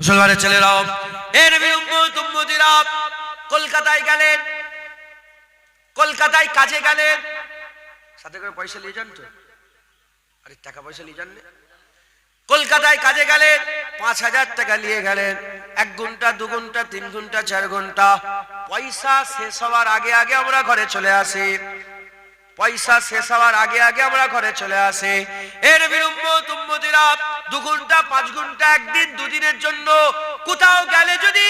মুসলমানের ছেলেরাও, এ নবীর উম্মত উম্মতিরা, কলকাতায় গেলেন, কলকাতায় কাজে গেলেন, সাথে করে পয়সা নিয়ে যান তো, আরে টাকা পয়সা নিয়ে যান না। কলকাতায় কাজে গেলেন, ৫,০০০ টাকা নিয়ে গেলেন। ১ ঘন্টা ২ ঘন্টা ৩ ঘন্টা ৪ ঘন্টা পয়সা শেষ হওয়ার আগে আগে আমরা ঘরে চলে আসি। পয়সা শেষ হওয়ার আগে আগে আমরা ঘরে চলে আসি। এর নবীর উম্মত উম্মতিরা, ২ ঘন্টা ৫ ঘন্টা, একদিন দুদিনের জন্য কোথাও গেলে যদি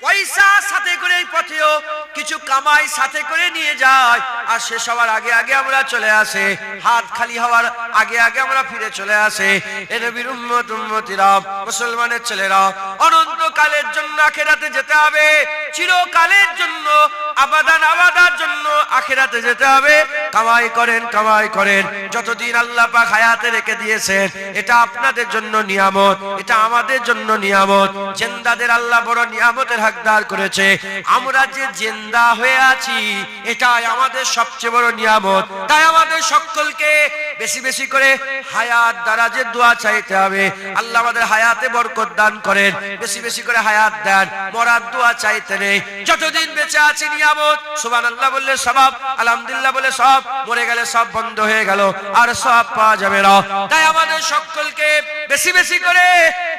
পয়সা সাথে করে পথেও কিছু কামাই সাথে করে নিয়ে যায়, আর শেষ হওয়ার আগে আগে আমরা চলে আসে, হাত খালি হওয়ার আগে আগে আমরা ফিরে চলে আসে। এ নবীর উম্মত উম্মতিরা, মুসলমানের ছেলেরা, অনন্তকালের জন্য আখিরাতে যেতে হবে, চিরকালের জন্য, আবাদান আবাদার জন্য আখিরাতে যেতে হবে। কামাই করেন, কামাই করেন, যতদিন আল্লাহ পাক হায়াতে রেখে দিয়েছেন, এটা আপনাদের জন্য নিয়ামত, এটা আমাদের জন্য নিয়ামত। জিন্দাদের আল্লাহ বড় নিয়ামতের হকদার করেছে। আমরা যে জিন্দা হয়ে আছি, এটাই আমাদের সবচেয়ে বড় নিয়ামত। তাই আমাদের সকলকে বেশি বেশি করে হায়াত দারাজের দোয়া চাইতে হবে। আল্লাহ আমাদের হায়াতে বরকত দান করেন, বেশি বেশি করে হায়াত দেন। মরার দোয়া চাইতে নেই, যতদিন বেঁচে আছি নিয়ামত। সুবহানাল্লাহ বললে সওয়াব, আলহামদুলিল্লাহ বলে সওয়াব, মরে গেলে সব বন্ধ হয়ে গেল, আর সওয়াব পাওয়া যাবে না। তাই আমাদের সকলকে বেশি বেশি করে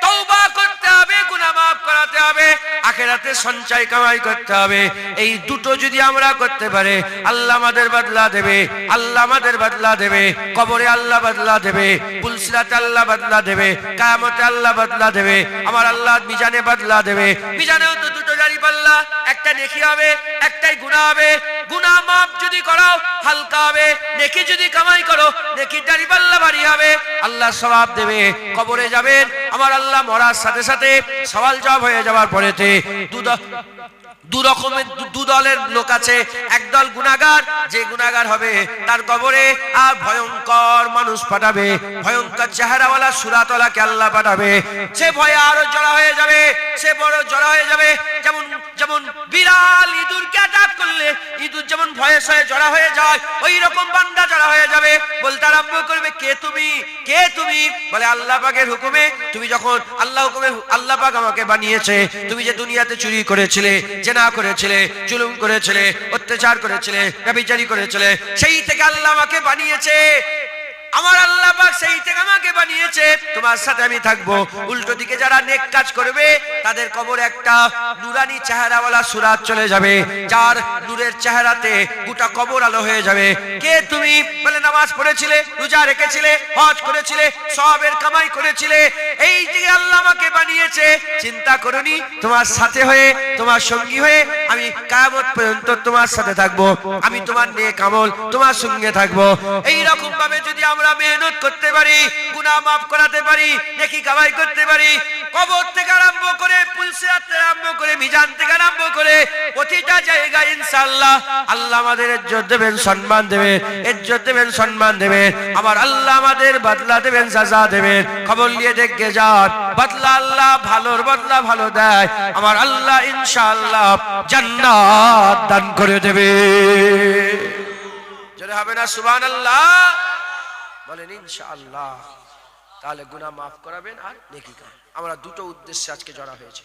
তওবা করতে হবে, গুনাহ মাফ করাতে হবে, আখিরাতে সঞ্চয় কামাই করতে হবে। এই দুটো যদি আমরা করতে পারি, আল্লাহ আমাদের বদলা দেবে, আল্লাহ আমাদের বদলা দেবে। কবরে আল্লাহ বদলা দেবে, পুলসিরাতে আল্লাহ বদলা দেবে, কিয়ামতে আল্লাহ বদলা দেবে, আমার আল্লাহ মিজানে বদলা দেবে। মিজানেও তো দুটো জারি পাল্লা, একটা নেকি হবে, একটাই গুনাহ হবে। গুনাহ মাফ যদি করো হালকা হবে, নেকি যদি কামাই করো নেকির জারি পাল্লা ভারী হবে, আল্লাহ সওয়াব দেবে। কবরে যাবেন, আমার আল্লাহ মরার সাথে সাথে সওয়াল জবাব হয়ে যাওয়ার পরেতে দু দলের লোক আছে। একদল গুনাহগার, যে গুনাহগার হবে তার কবরে আর ভয়ঙ্কর মানুষ পাঠাবে, ভয়ঙ্কর চেহারাওয়ালা সুরাতওয়ালাকে আল্লাহ পাঠাবে। সে ভয়ে আরো জড়া হয়ে যাবে, সে বড় জড়া হয়ে যাবে। যেমন যেমন বিড়াল ইঁদুরকে অ্যাটাক করলে ইঁদুর যেমন ভয়ে সয়ে জড়া হয়ে যায়, ওই রকম বান্দা জড়া হয়ে যাবে। বলতে আরম্ভ করবে, কে তুমি, কে তুমি? বলে আল্লাহ পাকের হুকুমে, তুমি যখন আল্লাহ হুকুমে, আল্লাহ পাক আমাকে বানিয়েছে। তুমি যে দুনিয়াতে চুরি করেছিলে, জেনা করেছিলে, জুলুম করেছিলে, অত্যাচার করেছিলে, ব্যভিচারী করেছিলে, সেই থেকে আল্লাহ আমাকে বানিয়েছে। আমার আল্লাহ পাক সেই থেকে আমাকে বানিয়েছে, তোমার সাথে আমি থাকবো। উল্টো দিকে যারা নেক কাজ করবে, তাদের কবরে একটা নুরানি চেহারাওয়ালা সুরাত চলে যাবে, যার নূরের চেহারাতে গোটা কবর আলো হয়ে যাবে। কে তুমি? বলে নামাজ পড়েছিলে, রোজা রেখেছিলে, হজ করেছিলে, সওয়াবের কামাই করেছিলে, এই দিকে আল্লাহ আমাকে বানিয়েছে। চিন্তা করনি, তোমার সাথে হয়ে, তোমার সঙ্গী হয়ে আমি কিয়ামত পর্যন্ত তোমার সাথে থাকবো। আমি তোমার নেক আমল তোমার সঙ্গে থাকবো। এই রকম ভাবে যদি আমরা মেহনত করতে পারি, গুনাহ মাফ করাতে পারি, নেকি কামাই করতে পারি, কবর থেকে আরম্ভ করে, পুলসিরাত থেকে আরম্ভ করে, মিজান থেকে আরম্ভ করে প্রতিটা জায়গায় ইনশাআল্লাহ আল্লাহ আমাদের ইজ্জত দেবেন, সম্মান দেবেন, ইজ্জত দেবেন, সম্মান দেবেন। আমার আল্লাহ আমাদের বদলা দেবেন, সাজা দেবেন। খবর নিয়ে দেখে যান, বদলা আল্লাহ ভালোর বদলা ভালো দেয়। আমার আল্লাহ ইনশাআল্লাহ জান্নাত দান করে দেবে। জোরে হবে না সুবহানাল্লাহ? বলেন ইনশাআল্লাহ। তাহলে গুনাহ মাফ করাবেন আর নেকি কামাই। আমরা দুটো উদ্দেশ্যে আজকে জড়া হয়েছে,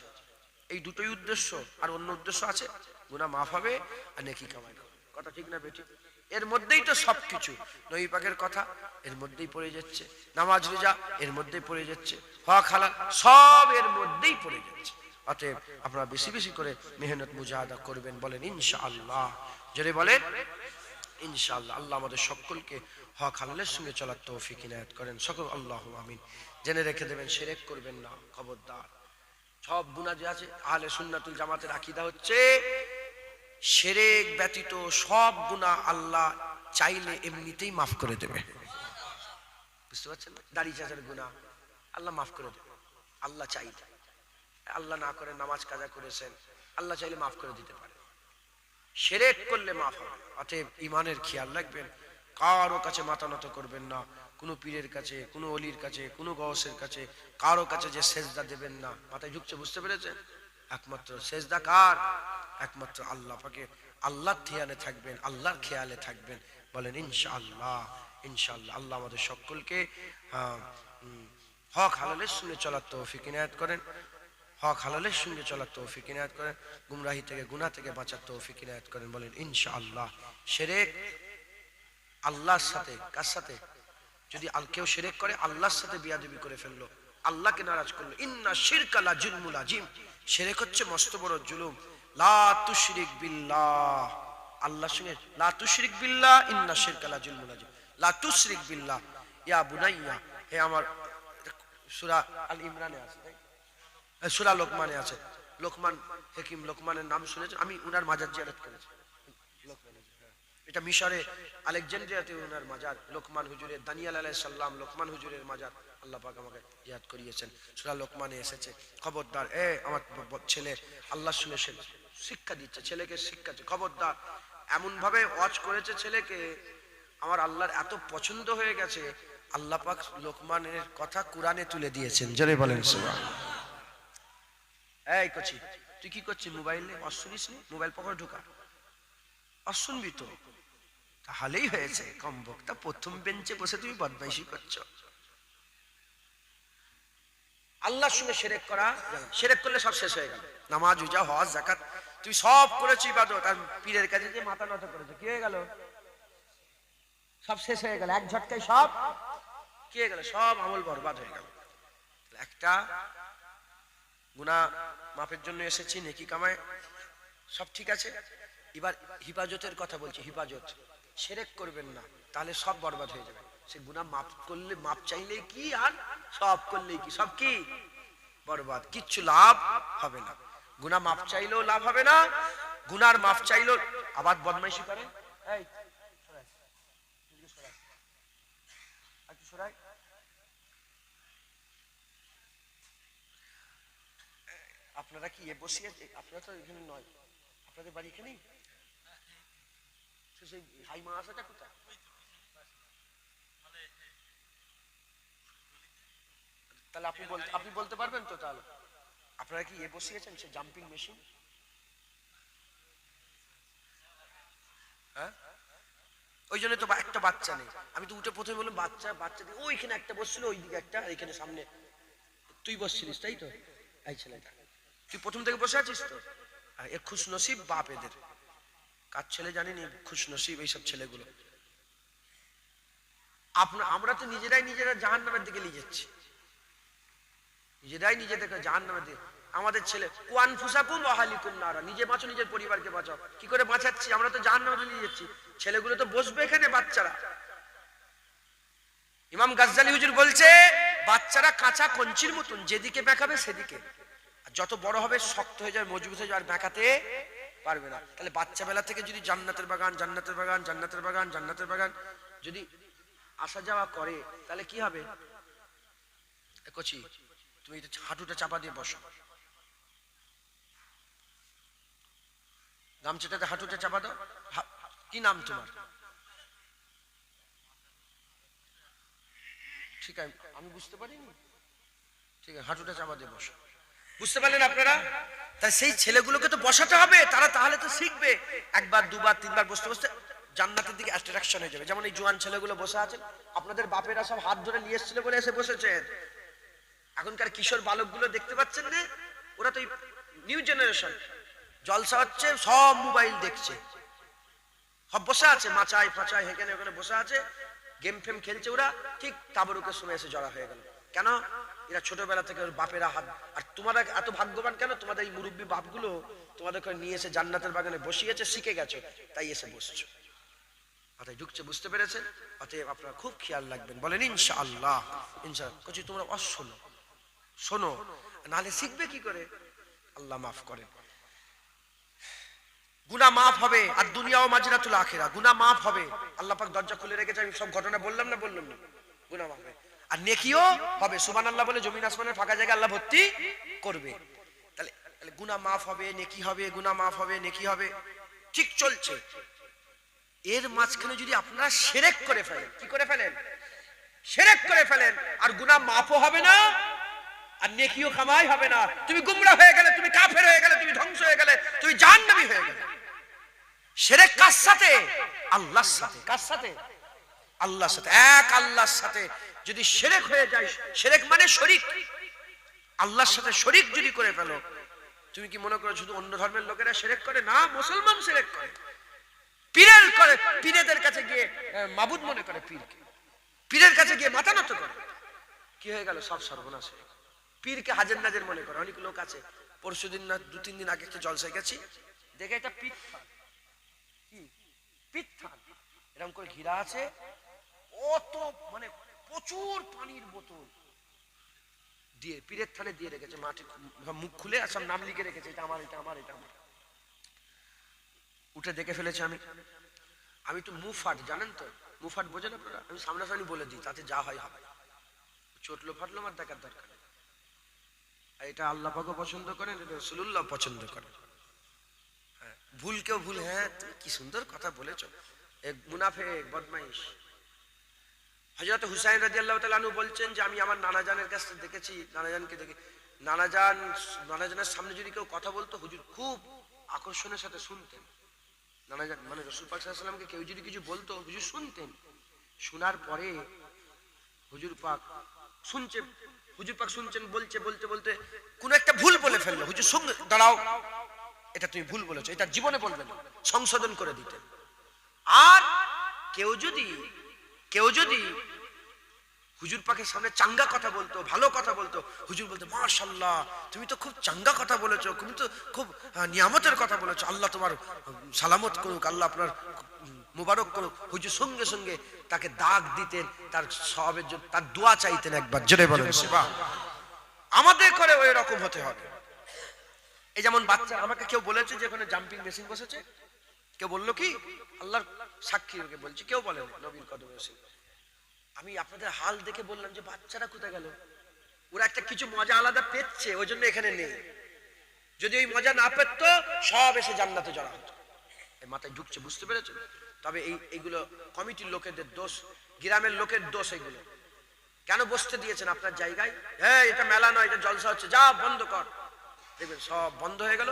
এই দুটোই উদ্দেশ্য। আর অন্য উদ্দেশ্য আছে, গুনাহ মাফ হবে আর নেকি কামাই হবে। কথা ঠিক না বেটি? এর মধ্যেই তো সবকিছু। নবী পাকের কথা এর মধ্যেই পড়ে যাচ্ছে, নামাজ রোজা এর মধ্যেই পড়ে যাচ্ছে, হক হালাল সব এর মধ্যেই পড়ে যাচ্ছে। অতএব আপনারা বেশি বেশি করে মেহনত মুজাহাদা করবেন। বলেন ইনশাআল্লাহ। জোরে বলেন ইনশাআল্লাহ। আল্লাহ আমাদের সকলকে হক হালালের সঙ্গে চলার তৌফিক ইনায়াত করেন সকল। আল্লাহু আমিন। জেনে রেখে দেবেন, শিরক করবেন না, খবরদার। সব গুনাহ যে আছে, আহলে সুন্নাতুল জামাতের আকীদা হচ্ছে শিরক ব্যতীত সব গুনাহ আল্লাহ চাইলে এমনিতেই মাফ করে দেবে। বুঝতে পারছেন? দাড়ি চাচার গুনাহ আল্লাহ মাফ করে দেবে, আল্লাহ চাইলে। আল্লাহ না করে নামাজ কাজা করেছেন, আল্লাহ চাইলে মাফ করে দিতে পারে। শিরক করলে মাফ হবে। অতএব ঈমানের খেয়াল রাখবেন, কারো কাছে মাথা নত করবেন না, কোনো পীরের কাছে, কোনো অলির কাছে, কোনো গওসের কাছে, কারো কাছে যে সেজদা দেবেন না। মাথায় ঢুকছে? বুঝতে পেরেছেন? একমাত্র সেজদা কার? একমাত্র আল্লাহ পাকে। আল্লাহর ধ্যানে থাকবেন, আল্লাহর খেয়ালে থাকবেন। বলেন ইনশাআল্লাহ। ইনশাআল্লাহ আল্লাহ আমাদের সকলকে হক হালালের সঙ্গে চলার তৌফিক ইনায়াত করেন। হক হালালের সঙ্গে চলার তৌফিক ইনায়াত করেন, গুমরাহি থেকে গুনাহ থেকে বাঁচার তৌফিক ইনায়াত করেন। বলেন ইনশাআল্লাহ। শিরক আল্লাহর সাথে, কার সাথে? যদি কেউ শিরক করে আল্লাহর সাথে বিয়াদবি করে ফেললো, আল্লাহকে নারাজ করলো। ইন্না শিরকা লা জুলমুল আযীম, শিরক হচ্ছে মস্ত বড় জুলুম। লা তুশরিক বিল্লাহ, আল্লাহর সঙ্গে লা তুশরিক বিল্লাহ, ইন্না শিরকা লা জুলমুল আযীম। লা তুশরিক বিল্লাহ ইয়া বুনাইয়া, হে আমার, সূরা আল ইমরানে আছে, সূরা লোকমানে আছে। লোকমান হাকিম, লোকমানের নাম শুনেছেন? আমি উনার মাজার জিয়ারত করেছি। এটা মিশরে আলেকজান্দ্রিয়াতে উনার মাজার, লোকমান হুজুরের, দানিয়াল আলাইহিস সালাম লোকমান হুজুরের মাজার আল্লাহ পাক আমাকে জিয়ারত করিয়েছেন। সূরা লোকমানে এসেছে, খবরদার আমার ছেলে আল্লাহর সঙ্গে শিক্ষা দিচ্ছে, ছেলেকে শিক্ষা দিচ্ছে, খবরদার। এমন ভাবে ওয়াজ করেছে ছেলেকে, আমার আল্লাহর এত পছন্দ হয়ে গেছে, আল্লাহ পাক লোকমানের কথা কুরআনে তুলে দিয়েছেন। জোরে বলেন সুবহানাল্লাহ। এই কচি, তুই কি করছিস মোবাইলে? শুনিস নি? মোবাইল পকেটে ঢোকা, শুনবি তো, তাহলেই হয়েছে। কম বক্তা, প্রথম বেঞ্চে বসে তুমি বদমাইশি করছো। আল্লাহর সঙ্গে শিরক করা, শিরক করলে সব শেষ হয়ে গেল। নামাজ, রোজা, হজ, যাকাত তুই সব করেছিস ইবাদত, আর পীরের কাছে যে মাথা নত করেছে, কি হয়ে গেল? সব শেষ হয়ে গেল, এক ঝটকায় সব কি হয়ে গেল? সব আমল বরবাদ হয়ে গেল। একটা গুনাহ মাফের জন্য এসেছি, নেকি কামায়, সব ঠিক আছে। এবার হিফাজতের কথা বলছি, হিফাজত। শিরক করবেন না, তাহলে সব বরবাদ হয়ে যাবে। সে গুনাহ মাফ করলে, মাফ চাইলেই কি, আর সব করলেই কি, সব কি বরবাদ, কিচ্ছু লাভ হবে না। গুনাহ মাফ চাইলেও লাভ হবে না, গুনার মাফ চাইলেও আবার বদমাইশি করে। এই সরাই, আপনারা কি বসিয়ে, আপনারা তো এখানে নয়, আপনাদের বাড়ি এখানেই, সেই হাই মাসাটা কোথায়? তাহলে আপনি বলতে পারবেন তো? তাহলে আপনারা কি বসিয়েছেন সে জাম্পিং মেশিন? হ্যাঁ, ওই জন্য তো একটা বাচ্চা নেই। আমি তো উঠে প্রথমে বললাম বাচ্চা, বাচ্চা দিয়ে ওইখানে একটা বসছিল, ওইদিকে একটা, আর এখানে সামনে তুই বসছিলিস, তাই তো? এই ছেলেটা, তুই প্রথম থেকে বসে আছিস তো? এ খুশ নসিব বাপ এদের। কার ছেলে জানিনি, খুশ নসিব এইসব ছেলেগুলো। আমরা তো নিজেরা জাহান্নামের দিকে নিয়ে যাচ্ছি, নিজেরাই নিজেদেরকে জাহান্নামের দিকে। আমাদের ছেলে কুয়ানফুসাকুম ওয়া আহলিকুম নারা, নিজে বাঁচো, নিজের পরিবারকে বাঁচাও। কি করে বাঁচাচ্ছি? আমরা তো জাহান্নামে নিয়ে যাচ্ছি। ছেলেগুলো তো বসবে এখানে, বাচ্চারা। ইমাম গাজ্জালি হুজুর বলছে, বাচ্চারা কাঁচা কঞ্চির মতন, যেদিকে বেঁকাবে সেদিকে। যত বড় হবে শক্ত হয়ে যাবে, মজবুত হয়ে যাবে, আর বেঁকাতে পারবে না। তাহলে বাচ্চা বেলা থেকে যদি জান্নাতের বাগান, জান্নাতের বাগান, জান্নাতের বাগান, জান্নাতের বাগান যদি আসা যাওয়া করে, তাহলে কি হবে? কচি, তুমি হাঁটুটা চাপা দিয়ে বসো, গামছাটাতে হাঁটুটা চাপা দাও। কি নাম তোমার? ঠিক আছে, আমি বুঝতে পারিনি। ঠিক আছে, হাঁটুটা চাপা দিয়ে বসো। বুঝতে পারলেন আপনারা? তাই সেই ছেলেগুলোকে তো বসাতে হবে, তারা তাহলে তো শিখবে। একবার, দুবার, তিনবার বসতে বসতে জান্নাতের দিকে অ্যাট্রাকশন হয়ে যাবে। যেমন এই জোয়ান ছেলেগুলো বসে আছেন, আপনাদের বাপেরা সব হাত ধরে নিয়ে এসেছিল বলে এসে বসেছেন। এখনকার কিশোর বালকগুলো দেখতে পাচ্ছেন না? ওরা তো নিউ জেনারেশন, জলসা হচ্ছে, সব মোবাইল দেখছে, সব বসে আছে মাচায় ফাচায়, এখানে ওখানে বসে আছে, গেম ফেম খেলছে। ওরা ঠিক তাবরুকের সময় এসে জড়া হয়ে গেল। কেন? এরা ছোটবেলা থেকে ওর বাপেরা হাত। আর তোমরা এত ভাগ্যবান কেন? তোমাদের এই মুরব্বী বাপগুলো তোমাদেরকে নিয়ে এসে জান্নাতের বাগানে বসিয়েছে, শিখে গেছো, তাই এসে বসছো, মাথায় ঢুকছে। বুঝতে পেরেছেন? অতএব আপনারা খুব খেয়াল রাখবেন। বলেন ইনশাআল্লাহ। ইনশাআল্লাহ। কচি তোমরা শোনো, শোনো, নাহলে শিখবে কি করে? আল্লাহ মাফ করেন। গুনাহ মাফ হবে, আর দুনিয়া ও মাজরাতুল আখিরা, গুনাহ মাফ হবে। আল্লাহ পাক দরজা খুলে রেখেছে, আমি সব ঘটনা বললাম না? গুনাহ মাফ হবে, আর নেকিও হবে। সুবহানাল্লাহ বলে জমিন আসমানের ফাঁকা জায়গা আল্লাহ ভর্তি করবে। তাহলে গুনাহ মাফ হবে, নেকি হবে, গুনাহ মাফ হবে, নেকি হবে, ঠিক চলছে। এর মাঝখানে যদি আপনারা শিরক করে ফেলেন, কি করে ফেলেন? শিরক করে ফেলেন, আর গুনাহ মাফও হবে না, আর নেকিও কামাই হবে না। তুমি গুমরা হয়ে গেলে, তুমি কাফের হয়ে গেলে, তুমি ধ্বংস হয়ে গেলে, তুমি জাহান্নামী হয়ে গেলে। শিরক কার সাথে? আল্লাহর সাথে। কার সাথে? আল্লাহর সাথে। এক আল্লাহর সাথে যদি শিরক হয়ে যায়, শিরক মানে শরীক, আল্লাহর সাথে শরীক যদি করে ফেলো, তুমি কি মনে করো শুধু অন্য ধর্মের লোকেরা শিরক করে? না, মুসলমান শিরক করে। পীরের করে, পীরেদের কাছে গিয়ে মাবুদ মনে করে পীরকে, পীরের কাছে গিয়ে মাথা নত করে। কি হয়ে গেল? সব সর্বনাশ হয়ে গেল। পীরকে হাজের নাজের মনে করে। অনেক লোক আছে, পরশুদিন না 2-3 দিন আগে একটা জলসায় গেছি, দেখে একটা পিত্থান, কি পিত্থান এরকম করে ঘিরা আছে, অত মানে প্রচুর পানির বোতল দিয়ে পীরের থানে দিয়ে রেখেছে, মাটি মুখ খুলে আর সব নাম লিখে রেখেছে, এটা আমার, এটা আমার, এটা আমার। উঠে দেখে ফেলেছে। আমি তো মুফাট, জানেন তো মুফাট বোঝেন আপনারা? আমি সামনাসামনি বলে দিই, তাতে যা হয় হবে, চটলো ফাটলো আমার দেখার দরকার নেই। এটা আল্লাহ পাকও পছন্দ করেন, এটা রাসূলুল্লাহ পছন্দ করেন। হ্যাঁ, ভুল কেউ ভুল, হ্যাঁ তুমি কি সুন্দর কথা বলেছ, এক মুনাফিক বদমাইশ। হযরত হুসাইন রাদিয়াল্লাহু তাআলা আনহু বলছেন যে আমি আমার নানাজানের কাছে দেখেছি, নানাজানকে দেখে, নানাজানের সামনে যদি কেউ কথা বলতো, হুজুর খুব আকর্ষণের সাথে শুনতেন। নানাজান মানে রাসূল পাক সাল্লাল্লাহু আলাইহি ওয়াসাল্লামকে কেউ যদি কিছু বলতো, হুজুর শুনতেন। শোনার পরে হুজুর পাক শুনছেন, বলতে বলতে কোন একটা ভুল বলে ফেললো, হুজুর সঙ্গে দাঁড়াও, এটা তুমি ভুল বলেছো, এটা জীবনে বলবে না, সংশোধন করে দিতেন। আর কেউ যদি হুজুর পাকের সামনে চাঙ্গা কথা বলতো, ভালো কথা বলতো, হুজুর বলতো মাশাআল্লাহ তুমি তো খুব চাঙ্গা কথা বলেছো, তুমি তো খুব নিয়ামতের কথা বলেছো, আল্লাহ তোমার সালামত করুক, আল্লাহ আপনার মুবারক করুক। হুজুর সঙ্গে সঙ্গে তাকে দাগ দিতেন, তার সওয়াবের জন্য তার দোয়া চাইতেন। একবার জোরে বলেন সুবহানাল্লাহ। আমাদের করে ওই রকম হতে হবে। এই যেমন বাচ্চা, আমাকে কেউ বলেছে যে ওখানে জাম্পিং মেশিন বসেছে, কেউ বললো কি, আল্লাহর সাক্ষী ওকে বলছি, কেউ বলেন নবীর কদমে এসে, আমি আপনাদের হাল দেখে বললাম যে বাচ্চারা কোথায় গেল? ওরা একটা কিছু মজা আলাদা পেচ্ছে, ওই জন্য এখানে নেই। যদি ওই মজা না পেত, সব এসে জান্নাতে জড়া হতো। এই মাথায় ঢুকছে, বুঝতে পেরেছেন? তবে এইগুলো কমিটির লোকেদের দোষ, গ্রামের লোকের দোষ। এগুলো কেন বসতে দিয়েছেন আপনার জায়গায়? হ্যাঁ, এটা মেলা নয়, এটা জলসা হচ্ছে, যা বন্ধ কর। দেখবেন সব বন্ধ হয়ে গেল,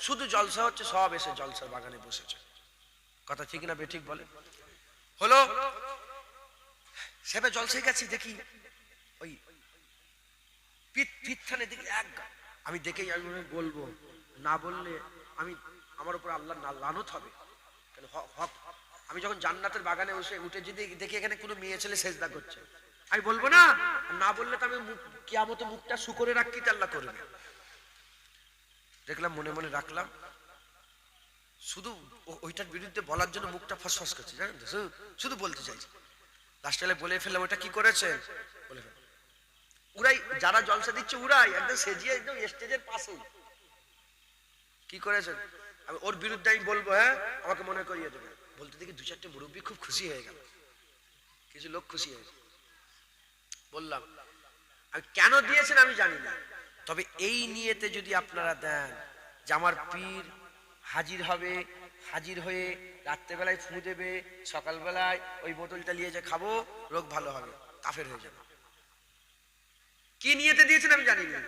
শুধু জলসা হচ্ছে, সব এসে জলসার বাগানে বসেছে। কথা ঠিক না বেঠিক বলে? হলো সেবে জলসাই গেছি, দেখি ওই পিত্থানে দেখি এক, আমি দেখেই আমি বলবো, না বললে আমার উপর আল্লাহ লানত হবে। আমি যখন জান্নাতের বাগানে উঠে যদি দেখি এখানে কোনো মেয়ে ছেলে সেজদা করছে, আমি বলবো না? না বললে তো আমি কিয়ামতে মুখটা শুকরে রাখি, আল্লাহ করবে। দেখলাম, মনে মনে রাখলাম, শুধু ওইটার বিরুদ্ধে বলার জন্য মুখটা ফসফস করছে, জানেন তো, শুধু বলতে চাইছে। লাস্টে বলে ফেললাম, ওটা কি করেছে বলে ফেল। উড়াই, যারা জলসা দিচ্ছে উড়াই, একদম সেজিয়ে একদম স্টেজের পাশেই। কি করেছেন? আমি ওর বিরুদ্ধে আমি বলবো, হ্যাঁ আমাকে মনে করিয়ে দেবে। বলতে দেখি 2-4টে মুরব্বী খুব খুশি হয়ে গেল, কিছু লোক খুশি হয়েছে। বললাম, আমি কেন দিয়েছেন আমি জানি না, তবে এই নিয়েতে যদি আপনারা দেন যে আমার পীর হাজির হবে, হাজির হয়ে রাত্রেবেলায় ফু দেবে, সকালবেলায় ওই বোতলটা নিয়ে যে খাবো, রোগ ভালো হবে, কাফের হয়ে যাবে। কি নিয়েতে দিয়েছেন আমি জানি না।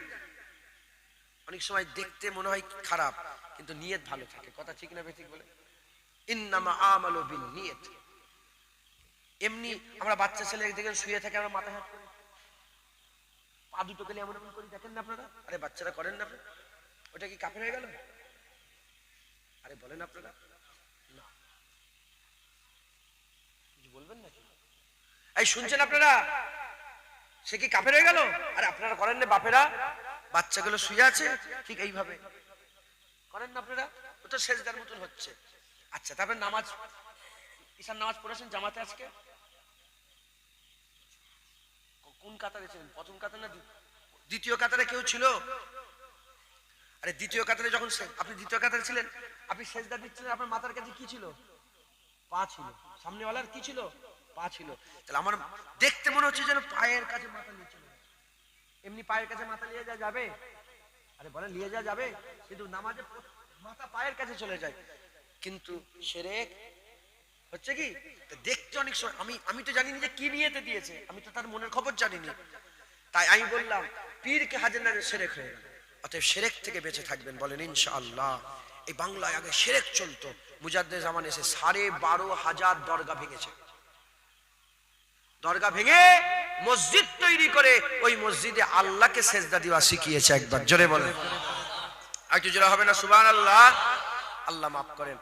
অনেক সময় দেখতে মনে হয় খারাপ, কিন্তু নিয়ত ভালো থাকে। কথা ঠিক না বেঠিক বলে? ইন্নামা আমালু বিন্নিয়াত। এমনি আমরা বাচ্চা ছেলে দেখে শুয়ে থাকে, আমরা মাথা হাত করি, পা দুটো গেলে এমন এমন করি, দেখেন না আপনারা? আরে বাচ্চারা করেন না? ওটা কি কাফের হয়ে গেল? আরে বলেন আপনারা, না কিছু বলবেন নাকি? এই শুনছেন আপনারা, সে কি কাফের হয়ে গেল? আরে আপনারা করেন না? বাপেরা বাচ্চাগুলো শুয়ে আছে, ঠিক এইভাবে করেন না আপনারা? ওটা সেজদার মতন হচ্ছে। আচ্ছা, তারপরে নামাজ, ঈশার নামাজ পড়েছেন জামাতে আজকে? কোন কাতারে ছিলেন? প্রথম কাতার না দ্বিতীয় কাতারে কেউ ছিল? আরে দ্বিতীয় কাতারে যখন আপনি দ্বিতীয় কাতারে ছিলেন, আপনি সেজদা দিচ্ছিলেন, আপনার মাথার কাছে কি ছিল? পা ছিল। সামনেওয়ালার কি ছিল? পা ছিল। তাহলে আমার দেখতে মনে হচ্ছে যেন পায়ের কাছে মাথা নিয়ে চলে। এমনি পায়ের কাছে মাথা নিয়ে যাওয়া যাবে? আরে বলেন, নিয়ে যাওয়া যাবে? কিন্তু নামাজে মাথা পায়ের কাছে চলে যায়। কিন্তু শিরক হচ্ছে কি, দেখতে অনেক সময় আমি তো জানি না যে কি নিয়েতে দিয়েছে, আমি তো তার মনের খবর জানি না। তাই আমি বললাম, পীরকে হাজির নাজের শিরক হয়ে গেল। অতএব শিরক থেকে বেঁচে থাকবেন, বলেন ইনশাআল্লাহ। এই বাংলায় আগে শিরক চলতো, মুজাদ্দেদ জামান এসে 12,500 দরগা ভেঙেছে। দরগা ভেঙে মসজিদ তৈরি করে ওই মসজিদে আল্লাহকে সেজদা দেওয়া শিখিয়েছে। একবার জোরে বলেন, একটু জোরে হবে না সুবহানাল্লাহ? আল্লাহ মাফ করেন।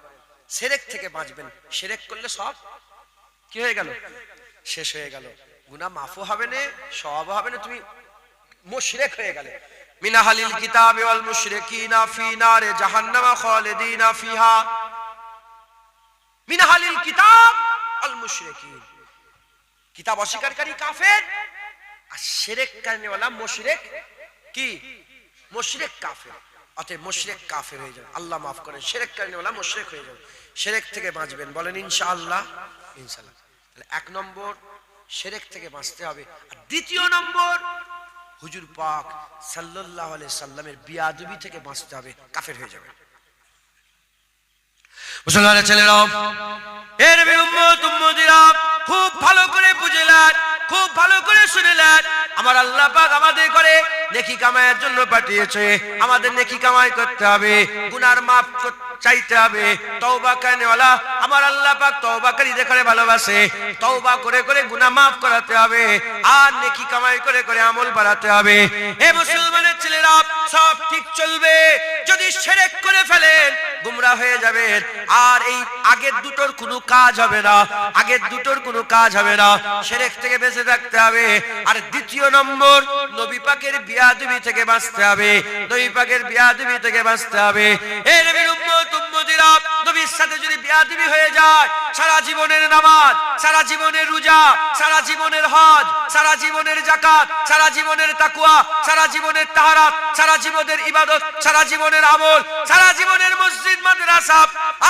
শিরক থেকে বাঁচবেন। শিরক করলে সব কি হয়ে গেল? শেষ হয়ে গেল। গুনাহ মাফও হবে না, সওয়াবও হবে না, তুমি মুশরিক হয়ে গেলে। মিন আহলিল কিতাবি ওয়াল মুশরিকিনা ফি নারে জাহান্নামা খালিদিনা ফিহা। মিন আহলিল কিতাব ওয়াল মুশরিকিন, কিতাব অস্বীকারী কাফের, আর শিরক করনে वाला মুশরিক কি? মুশরিক কাফের। অতএব মুশরিক কাফের হয়ে যাবে। আল্লাহ মাফ করেন। শিরক করনে वाला মুশরিক হয়ে যাবে। শিরক থেকে বাঁচবেন, বলেন ইনশাআল্লাহ। ইনশাআল্লাহ। তাহলে এক নম্বর শিরক থেকে বাঁচতে হবে। আর দ্বিতীয় নম্বর হুজুর পাক সাল্লাল্লাহু আলাইহি সাল্লামের বিয়াদবি থেকে বাঁচতে হবে, কাফের হয়ে যাবে। মুসলমানের ছেলেরা, এর উম্মত উম্মতিরা খুব ভালো করে বুঝলেন, খুব ভালো করে শুনলেন। আমার আল্লাহ পাক আমাদের করে নেকি কামাইয়ের জন্য পাঠিয়েছে। আমাদের নেকি কামাই করতে হবে, গুনার মাফ চাইতে হবে। তওবা করনে वाला আমার আল্লাহ পাক তওবাকারীদের করে ভালোবাসে। তওবা করে করে গুনাহ মাফ করাতে হবে, আর নেকি কামাই করে করে আমল বাড়াতে হবে। হে মুসলমানের ছেলেরা, সব ঠিক চলবে। যদি শিরক করে ফেলেন গুমরাহ হয়ে যাবেন। আর এই আগের দুটোর কোনো কাজ হবে না, আগের দুটোর কোনো কাজ হবে না। শিরক থেকে বেঁচে থাকতে হবে। আর দ্বিতীয় নম্বর, নবী পাকের বিয়াদবি থেকে বাঁচতে হবে। নবী পাকের বিয়াদবি থেকে বাঁচতে হবে। হে নবীর উম্মত উম্মতিরা, নবীর সাথে যদি বিয়াদবি হয়ে যায়, সারা জীবনের নামাজ, সারা জীবনের রোজা, সারা জীবনের হজ, সারা জীবনের যাকাত, সারা জীবনের তাকওয়া, সারা জীবনের তাহারাত, সারা জীবনের ইবাদত, সারা জীবনের আমল, সারা জীবনের মসজিদ মাদ্রাসা,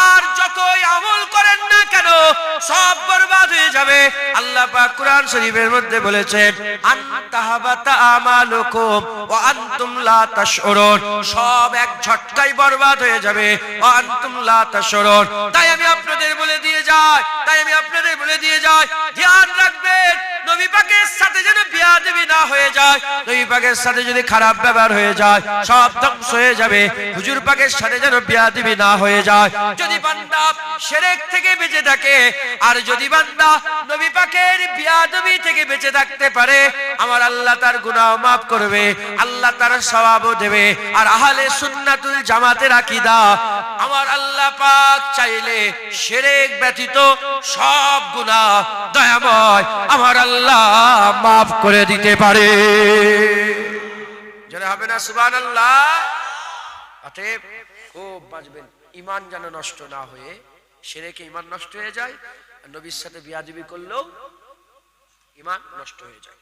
আর যতই আমল করেন না কেন সব বরবাদ হয়ে যাবে। আল্লাহ পাক কোরআন শরীফের মধ্যে বলেছেন, আনতাহাবাতা আমালুকুম ওয়া আনতুম লা তাশউরুন, সব এক ঝটকায় বরবাদ হয়ে যাবে। ওয়া আনতুম লা তাশউরুন। তাই আমি আপনাদের বলে দিয়ে যাই, ধ্যান রাখবেন, নবী পাকের সাথে যেন বিয়াদবি না হয়ে যায়। নবী পাকের সাথে যদি খারাপ ব্যবহার হয়ে যায়, সব ধ্বংস হয়ে যাবে। হুজুর পাকের সাথে যেন বিয়াদবি না হয়ে যায়। যদি বান্দা শিরক থেকে বেঁচে থাকে, আর যদি বান্দা নবী পাকের বিয়াদবি থেকে বেঁচে থাকতে পারে, আমার আল্লাহ তার গুনাহ মাফ করবে, আল্লাহ তার সওয়াবও দেবে। আর আহলে সুন্নাতুল জামাতের আকীদা, আমার আল্লাহ পাক চাইলে শিরক ব্যতীত সব গুনাহ দয়াময় আমার আল্লাহ মাফ করে দিতে পারে। যারা হবে না সুবহানাল্লাহ। অতএব খুব বাঁচবেন, ঈমান যেন নষ্ট না হয়ে, শিরকে ঈমান নষ্ট হয়ে যায়, আর নবীর সাথে বিয়াদবি করলেও ঈমান নষ্ট হয়ে যায়।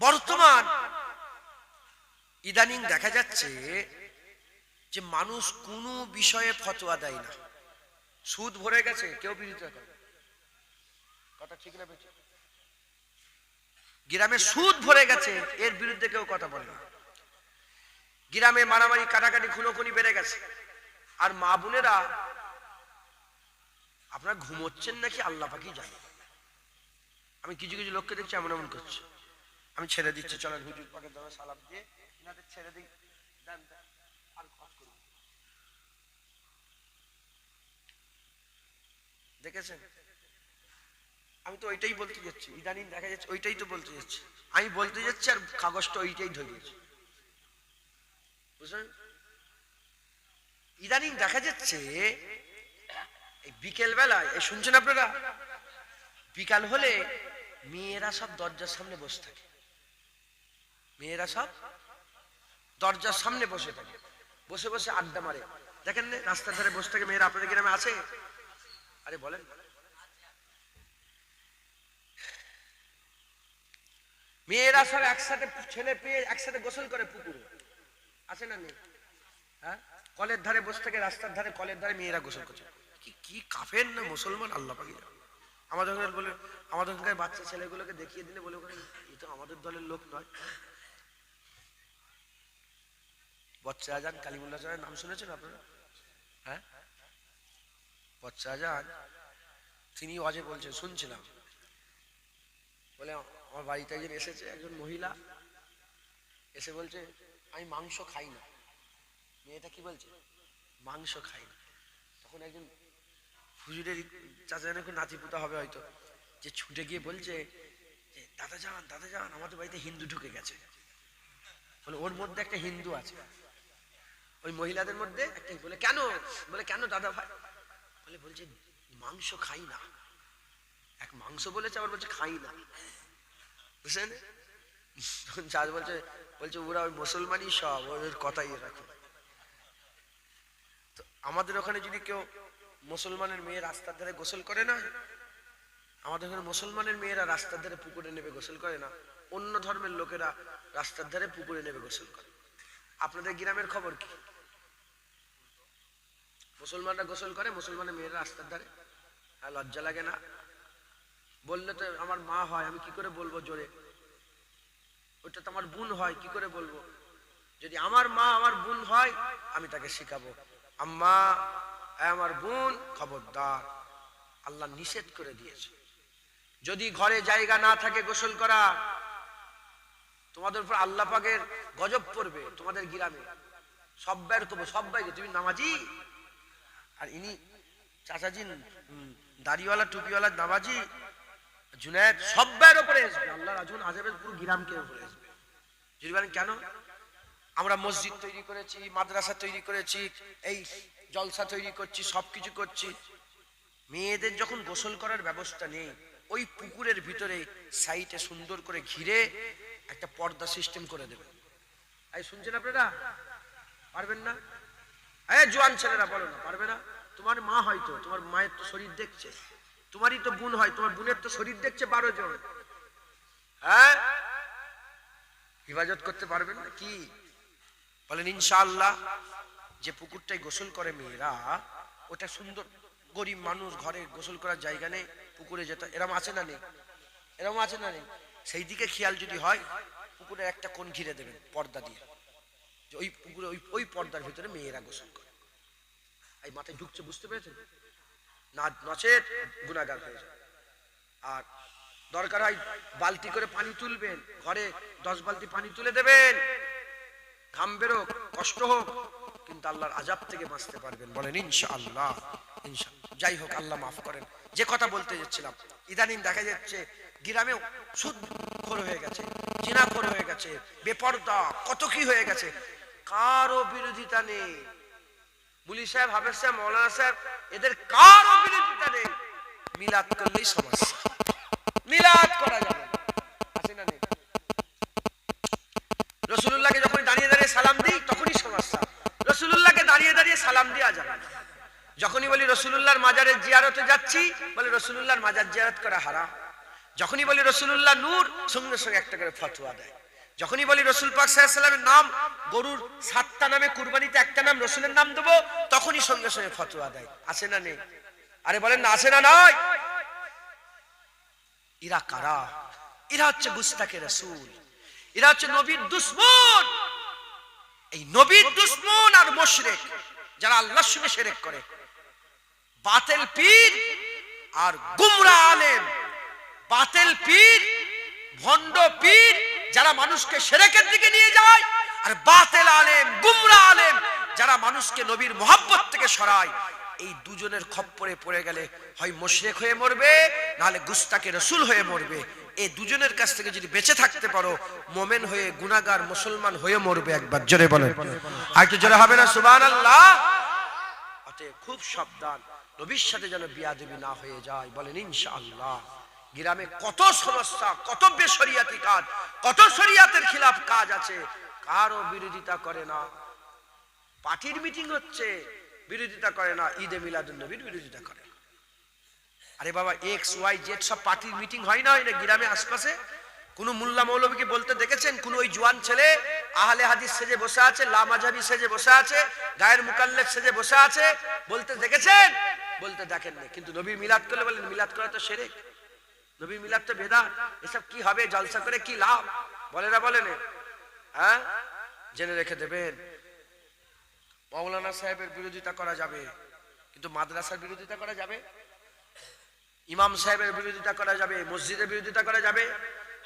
বর্তমান ইদানিং দেখা যাচ্ছে যে মানুষ কোনো বিষয়ে ফতোয়া দেয় না। সুদ ভরে গেছে, কেউ বিরোধিতা করে, কথা ঠিক না বেঠিক? গ্রামে সুদ ভরে গেছে, এর বিরুদ্ধে কেউ কথা বলে না। গ্রামে মারামারি কাটাকাটি খুনোখুনি বেড়ে গেছে, আর মা বোনেরা আপনারা ঘুমোচ্ছেন নাকি আল্লাহ পাকই জানে। আমি কিছু কিছু লোককে দেখছি এমন এমন করছে, আমি ছেড়ে দিচ্ছি, চলেন হুজুর পাকের দামে সালাম দিয়ে ইনাদের ছেড়ে দিই, আর খরচ করুন। দেখেছেন? আমি তো ওইটাই বলতে যাচ্ছি, ইদানিং দেখা যাচ্ছে ওইটাই তো বলতে যাচ্ছি। আমি বলতে যাচ্ছি আর কাগজটা ওইটাই ধরিয়েছি, বুঝলেন? ইদানিং দেখা যাচ্ছে এই বিকেল বেলায়, শুনছেন আপনারা, বিকাল হলে মেয়েরা সব দরজার সামনে বসে থাকে। মেয়েরা সব দরজার সামনে বসে থাকে, বসে বসে আড্ডা মারে। দেখেন না রাস্তার ধারে বসে থাকে মেয়েরা? আপনাদের গ্রামে আছে? আরে বলেন। মেয়েরা সব একসাথে, ছেলে পেয়ে একসাথে গোসল করে পুকুরে, আছে না নেই? হ্যাঁ, কলের ধারে বসে থাকে, রাস্তার ধারে কলের ধারে মেয়েরা গোসল করছে। কি কাফের না মুসলমান আল্লাহ পাক জানে। আমাদের বলে, আমাদের বাচ্চা ছেলেগুলোকে দেখিয়ে দিলে বলে এই তো আমাদের দলের লোক নয়। বচ্চা আজান কালিমুল্লাহ সাহেবের নাম শুনেছেন আপনারা? হ্যাঁ, বচ্চা আজান তিনি ওয়াজে বলছেন, শুনছিলাম, বলে আমার বাড়িতে একজন এসেছে, একজন মহিলা এসে বলছে আমি মাংস খাই না। মেয়েটা কি বলছে? মাংস খাই না। তখন একজন হুজুরের চাচা নাতিপুতা হবে হয়তো, যে ছুটে গিয়ে বলছে দাদা যান আমাদের বাড়িতে হিন্দু ঢুকে গেছে। বলে ওর মধ্যে একটা হিন্দু আছে, ওই মহিলাদের মধ্যে একটা। বলে কেন? বলে কেন দাদা ভাই? বলছে মাংস খাই না। এক মাংস বলেছে, আবার বলছে খাই না, বুঝলেন? বলছে ওরা ওই মুসলমানই সব, ওদের কথাই রাখো। তো আমাদের ওখানে যদি কেউ মুসলমানের মেয়ে রাস্তার ধারে গোসল করে না, আমাদের ওখানে মুসলমানের মেয়েরা রাস্তার ধারে পুকুরে নেবে গোসল করে না, অন্য ধর্মের লোকেরা রাস্তার ধারে পুকুরে নেবে গোসল করে। আপনাদের গ্রামের খবর কি? মুসলমানরা গোসল করে, মুসলমানের মেয়েরা রাস্তার ধারে। আর লজ্জা লাগে না? বললে তো আমার মা হয়, আমি কি করে বলবো জোরে? ওটা তো আমার বোন হয়, কি করে বলবো? যদি আমার মা আমার বোন হয়, আমি তাকে শিখাবো, আম্মা আমার বোন খবরদার, আল্লাহ নিষেধ করে দিয়েছে। যদি ঘরে জায়গা না থাকে গোসল করা, তোমাদের উপর আল্লাহ পাকের গজব পড়বে। তোমাদের গ্রামে সবাইকে তুমি নামাজি, আর ইনি চাচাজি দাড়িওয়ালা টুপিওয়ালা নামাজি জুনায়েদ, সবার উপরে আসবে আল্লাহর আযাবের পুরো গ্রামকে উপরে আসবে। যদি বলেন কেন? আমরা মসজিদ তৈরি করেছি, মাদ্রাসা তৈরি করেছি, এই জলসা তৈরি করছি, সবকিছু করছি, মেয়েদের যখন গোসল করার ব্যবস্থা নেই, ওই পুকুরের ভিতরে সাইডে সুন্দর করে ঘিরে একটা পর্দা সিস্টেম করে দেবে। এই শুনছেন আপনারা? পারবেন না? এই জোয়ান ছেলেরা বলো না, পারবে না? তোমার মা হয়তো, তোমার মায়ের তো শরীর দেখছে, তোমারই তো বোন হয়, তোমার বোনের তো শরীর দেখছে 12 জন। হ্যাঁ, হিফাজত করতে পারবেন না কি? বলেন ইনশাআল্লাহ। যে পুকুরটাই গোসল করে মেয়েরা, ওটা সুন্দর, গরিব মানুষ ঘরে গোসল করার জায়গা নেই, পুকুরে যেতে, এরম আছে না নেই? এরম আছে না নেই? সেই দিকে খেয়াল যদি হয়, পুকুরের একটা কোণ ঘিরে দেবেন পর্দা দিয়ে, যে ওই পুকুরে ওই পর্দার ভিতরে মেয়েরা গোসল করে। এই মাথায় ঢুকছে, বুঝতে পেরেছেন? না নচেত গুনাহগার হয়ে যায়। আর দরকার হয় বালতি করে পানি তুলবেন, ঘরে 10 বালতি পানি তুলে দেবেন, ঘাম বেরোক, কষ্ট হোক, কিন্তু আল্লাহর আযাব থেকে বাঁচতে পারবেন। বলেন ইনশাআল্লাহ। ইনশাআল্লাহ। যাই হোক, আল্লাহ মাফ করেন। যে কথা বলতে যাচ্ছিলাম, ইদানিং দেখা যাচ্ছে গ্রামেও সুদখোর হয়ে গেছে, জিনাখোর হয়ে গেছে, বেপরদা, কত কি হয়ে গেছে, কারো বিরোধিতা নেই। মুলি সাহেব, হাফেজ সাহেব, মৌলানা সাহেব, এদের কারো বিরোধিতা নেই। মিলাদ করলেই সমস্যা, মিলাদ করা যাবে, আছে না নেই? রাসূলুল্লাহকে যখন দাঁড়িয়ে দাঁড়িয়ে সালাম দিই, তখনই সমস্যা। রাসূলুল্লাহকে দাঁড়িয়ে দাঁড়িয়ে সালাম দেওয়া যাবে না। যখনই বলি রাসূলুল্লাহর মাজারের জিয়ারতে যাচ্ছি, বলে রাসূলুল্লাহর মাজার জিয়ারত করা হারাম। যখনই বলি রাসূলুল্লাহ নূর, সঙ্গে সঙ্গে একটা করে ফতোয়া দেয়। যখনই বলি রাসূল পাক সাল্লাল্লাহু আলাইহি ওয়াসাল্লামের নাম, গরুর 7টা নামে কুরবানিতে একটা নাম রাসূলের নাম দেব, তখনই সঙ্গে সঙ্গে ফতোয়া দেয়। আছে না নেই? আরে বলেন না, আছে না নাই? এরা কারা? এরা হচ্ছে গুস্তাখে রাসূল, এরা হচ্ছে নবীর দুশমন। এই নবীর দুশমন আর মুশরিক, যারা আল্লাহর সঙ্গে শিরক করে, বাতিল পীর আর গুমরা আলেম, বাতিল পীর, ভণ্ড পীর, যারা মানুষকে শিরকের দিকে নিয়ে যায়, আর বাতিল আলেম, গুমরা আলেম, যারা মানুষকে নবীর মহব্বত থেকে সরায়, এই দুজনের খপ্পরে পড়ে গেলে হয় মুশরিক হয়ে মরবে, নাহলে গুস্তাখে রাসূল হয়ে মরবে। এই দুজনের কাছ থেকে যদি বেঁচে থাকতে পারো, মুমিন হয়ে, গুনাহগার মুসলমান হয়ে মরবে। একবার জোরে বলেন, আর একটু জোরে হবে না সুবহানাল্লাহ? অতএব খুব সাবধান, নবীর সাথে যেন বিয়াদবি না হয়ে যায়। বলেন ইনশাআল্লাহ। গ্রামে কত সমস্যা, কত বেশরিয়াতি কাজ, কত শরিয়াতের খিলাফ কাজ আছে, কারো বিরোধিতা করে না। পার্টির মিটিং হচ্ছে, বিরোধিতা করে না। ঈদে মিলাদুন নবীর বিরোধিতা করে না। আরে বাবা, XYZ সব পার্টির মিটিং হয় না, হয় না গ্রামে আশপাশে? কোন মোল্লা মৌলবীকে বলতে দেখেছেন? কোন ওই জওয়ান ছেলে আহলে হাদিস সেজে বসে আছে, লামাজাবি সেজে বসে আছে, গায়ের মুকাল্লেদ সেজে বসে আছে, বলতে দেখেছেন? বলতে দেখেন না। কিন্তু নবীর মিলাদ করলে বলেন মিলাদ করা তো শিরক, নবীর মিলাদ তো বেদাত, এসব কি হবে, জলসা করে কি লাভ? বলে না, বলেন? হ্যাঁ, জেনে রেখে দেবেন। মাওলানা সাহেবের বিরোধিতা করা যাবে, কিন্তু মাদ্রাসার বিরোধিতা করা যাবে? ইমাম সাহেবের বিরোধিতা করা যাবে, মসজিদের বিরোধিতা করা যাবে,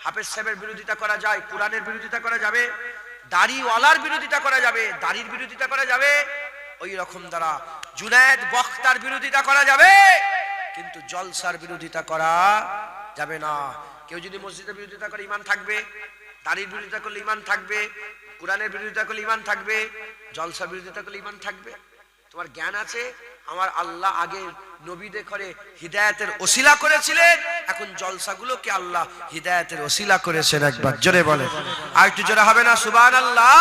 হাফেজ সাহেবের বিরোধিতা করা যায়, কোরআনের বিরোধিতা করা যাবে, দাড়িওয়ালার বিরোধিতা করা যাবে, দাড়ির বিরোধিতা করা যাবে, ওই রকম দ্বারা জুনায়েদ বক্তার বিরোধিতা করা যাবে, কিন্তু জলসার বিরোধিতা করা যাবে না। কেউ যদি মসজিদের বিরোধিতা করে ঈমান থাকবে, দাড়ির বিরোধিতা করলে ঈমান থাকবে, কোরআনের বিরোধিতা করলে ঈমান থাকবে, জলসার বিরোধিতা করলে ঈমান থাকবে। তোমার জ্ঞান আছে আমার আল্লাহ আগে নবীদের করে হিদায়াতের ওসিলা করেছিলেন, এখন জলসাগুলোকে আল্লাহ হিদায়াতের ওসিলা করেছেন। একবার জোরে বলে, আর একটু জোরে হবে না সুবহানাল্লাহ?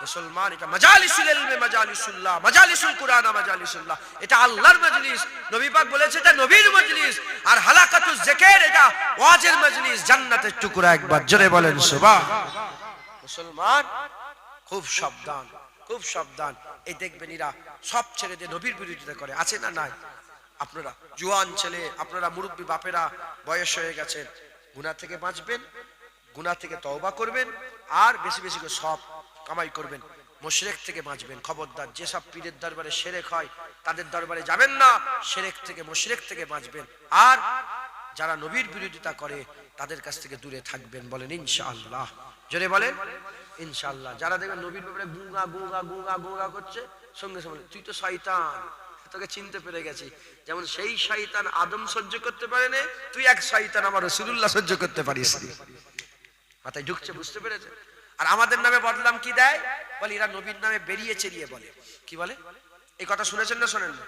মুসলমান, এটা মাজালিসুল ইলমে মাজালিসুল্লাহ, মাজালিসুল কুরআন মাজালিসুল্লাহ, এটা আল্লাহর মজলিস। নবী পাক বলেছে এটা নবীর মজলিস। আর হালাকাতুজ যিকির এটা ওয়াজের মজলিস, জান্নাতের টুকরা। একবার জোরে বলেন সুবহান। মুসলমান খুব সাবধান, খুব সাবধান। এই দেখবেন এরা সব ছেড়ে দিয়ে নবীর বিরোধিতা করে, আছে না নাই? আপনারা জোয়ান ছেলে, আপনারা মুরব্বী বাপেরা, বয়স হয়ে গেছেন, গুনাহ থেকে বাঁচবেন, গুনাহ থেকে তওবা করবেন, আর বেশি বেশি করে সব কামাই করবেন, মুশরিক থেকে বাঁচবেন। খবরদার, যেসব পীরের দরবারে শিরক হয় তাদের দরবারে যাবেন না, শিরক থেকে মুশরিক থেকে বাঁচবেন। আর যারা নবীর বিরোধিতা করে তাদের কাছ থেকে দূরে থাকবেন। বলেন ইনশাআল্লাহ, জোরে বলেন ইনশাআল্লাহ। যারা দেখবেন নবীর ব্যাপারে গুঙ্গা গুঙ্গা গুঙ্গা গুঙ্গা করছে, সঙ্গে সঙ্গে তুই তো শয়তান, তোকে চিনতে পেরে গেছি। যেমন সেই শয়তান আদম সহ্য করতে পারে না, তুই এক শয়তান আমার রাসূলুল্লাহ সহ্য করতে পারিস না। মাথায় ঢুকছে, বুঝতে পেরেছে? আর আমাদের নামে বদনাম কি দেয়? বলে এরা নবীর নামে বেরিয়ে চেরিয়ে বলে। কি বলে? এই কথা শুনেছেন না শোনেন না?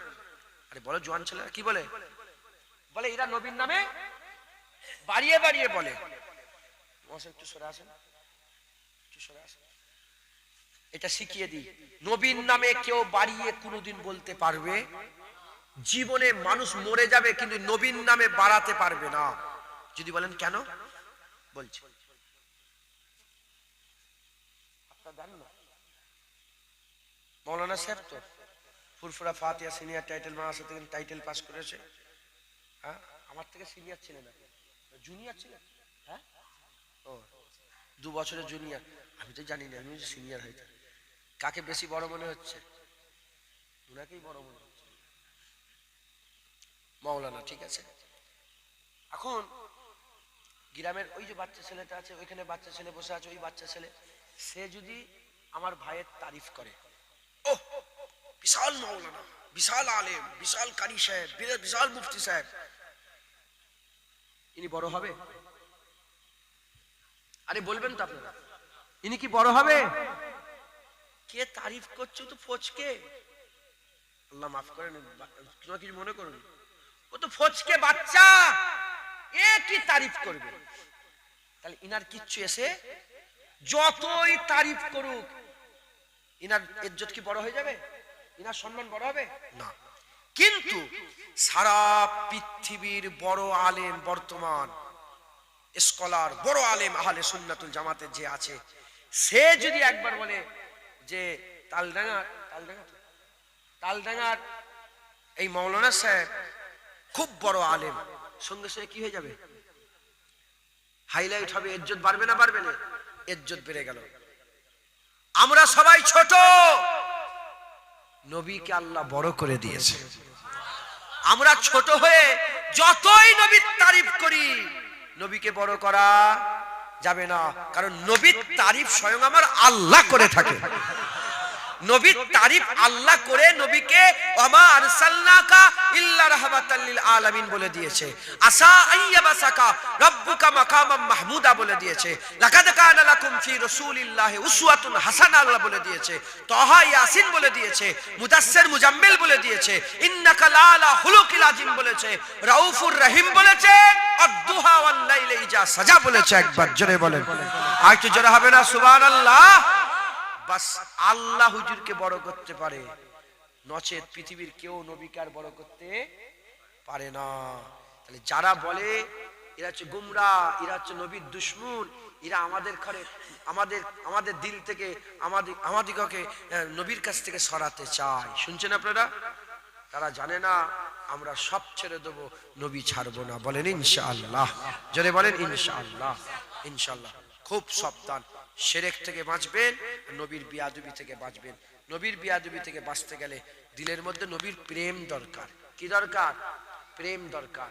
আরে বলো জোয়ান ছেলেরা, কি বলে? বলে এরা নবীর নামে বাড়িয়ে বাড়িয়ে বলে। একটু সরে আসেন, একটু সরে আসেন। এটা শিখিয়ে দিই, নবীর নামে কেউ বাড়িয়ে কোনোদিন বলতে পারবে? জীবনে মানুষ মরে যাবে কিন্তু নবীর নামে বাড়াতে পারবে না। যদি বলেন কেন, বলছি। মৌলানা সাহেব তো ফুরফুরা ফাতিহা সিনিয়র টাইটেল মাদ্রাসা থেকে টাইটেল পাস করেছে। হ্যাঁ, আমার থেকে সিনিয়র ছিলেন, জুনিয়র ছিলেন। হ্যাঁ, ও 2 বছরের জুনিয়র। আমি তো জানি না, আমি সিনিয়র হয়েছে। কাকে বেশি বড় মনে হচ্ছে? ওনাকেই বড় মনে হচ্ছে, মৌলানা। ঠিক আছে, এখন গ্রামের ওই যে বাচ্চা ছেলেটা আছে, ওইখানে বাচ্চা ছেলে বসে আছে, ওই বাচ্চা ছেলে, সে যদি আমার ভাইয়ের তারিফ করে, ও বিশাল মৌলানা, বিশাল আলেম, বিশাল কারি সাহেব, বিশাল মুফতি সাহেব, ইনি বড় হবে? আরে বলবেন তো আপনারা, ইনি কি বড় হবে? কে তারিফ করছে? তো ফচকে, আল্লাহ মাফ করেন, তোমরা কিছু মনে করুন, ও তো ফচকে বাচ্চা, এ কি তারিফ করবে? তাহলে ইনার কিচ্ছু এসে যতই তারিফ করুক, ইনার ইজ্জত কি বড় হয়ে যাবে? ইনার সম্মান বড় হবে না। কিন্তু সারা পৃথিবীর বড় আলেম, বর্তমান স্কলার, বড় আলেম আহলে সুন্নাতুল জামাতের যে আছে, সে যদি একবার বলে যে তালডাঙ্গার এই মৌলানা সাহেব খুব বড় আলেম, সঙ্গে সঙ্গে কি হয়ে যাবে? হাইলাইট হবে, ইজ্জত বাড়বে না বাড়বে না? ইজ্জত বেড়ে গেল। আমরা সবাই ছোট, নবীকে আল্লাহ বড় করে দিয়েছে। আমরা ছোট হয়ে যতই নবীর তারিফ করি, নবীকে বড় করা যাবে না, কারণ নবীর তারিফ স্বয়ং আমার আল্লাহ করে থাকে। নবীর তারিফ আল্লাহ করে নবীকে ওমা আরসালনাকা ইল্লা রাহমাতাল লিল আলামিন বলে দিয়েছে। আসা আইয়াবাসাকা রাব্বুকা মাকামাম মাহমুদা বলে দিয়েছে। লাকাদ কানা লাকুম ফি রাসূলিল্লাহি উসওয়াতুন হাসানা আল্লাহ বলে দিয়েছে। তাহা ইয়াসিন বলে দিয়েছে। মুদাসসির মুজাম্মিল বলে দিয়েছে। ইন্নাকা লালা খুলুকিল আযীম বলেছে। রাউফুর রহিম বলেছে। আদ-দুহা ওয়াল লাইলি ইজা সাজা বলেছে। একবার জোরে বলেন, আর একটু জোরে হবে না সুবহানাল্লাহ? বাস আল্লাহ হুজুরকে বড় করতে পারে, নচেত পৃথিবীর কেউ নবীকে আর বড় করতে পারে না। তাহলে যারা বলে এরা হচ্ছে গুমরাহ, এরা হচ্ছে নবীর দুশমন, এরা আমাদের ঘরে আমাদের দিল থেকে আমাদিগকে নবীর কাছ থেকে সরাতে চায়। শুনছেন আপনারা? তারা জানে না আমরা সব ছেড়ে দেবো, নবী ছাড়বো না। বলেন ইনশাআল্লাহ, জোরে বলেন ইনশাআল্লাহ। ইনশাআল্লাহ খুব সাবধান, শিরক থেকে বাঁচবেন, নবীর বিয়াদবি থেকে বাঁচবেন। নবীর বিয়াদবি থেকে বাঁচতে গেলে দিলের মধ্যে নবীর প্রেম দরকার। কি দরকার? প্রেম দরকার।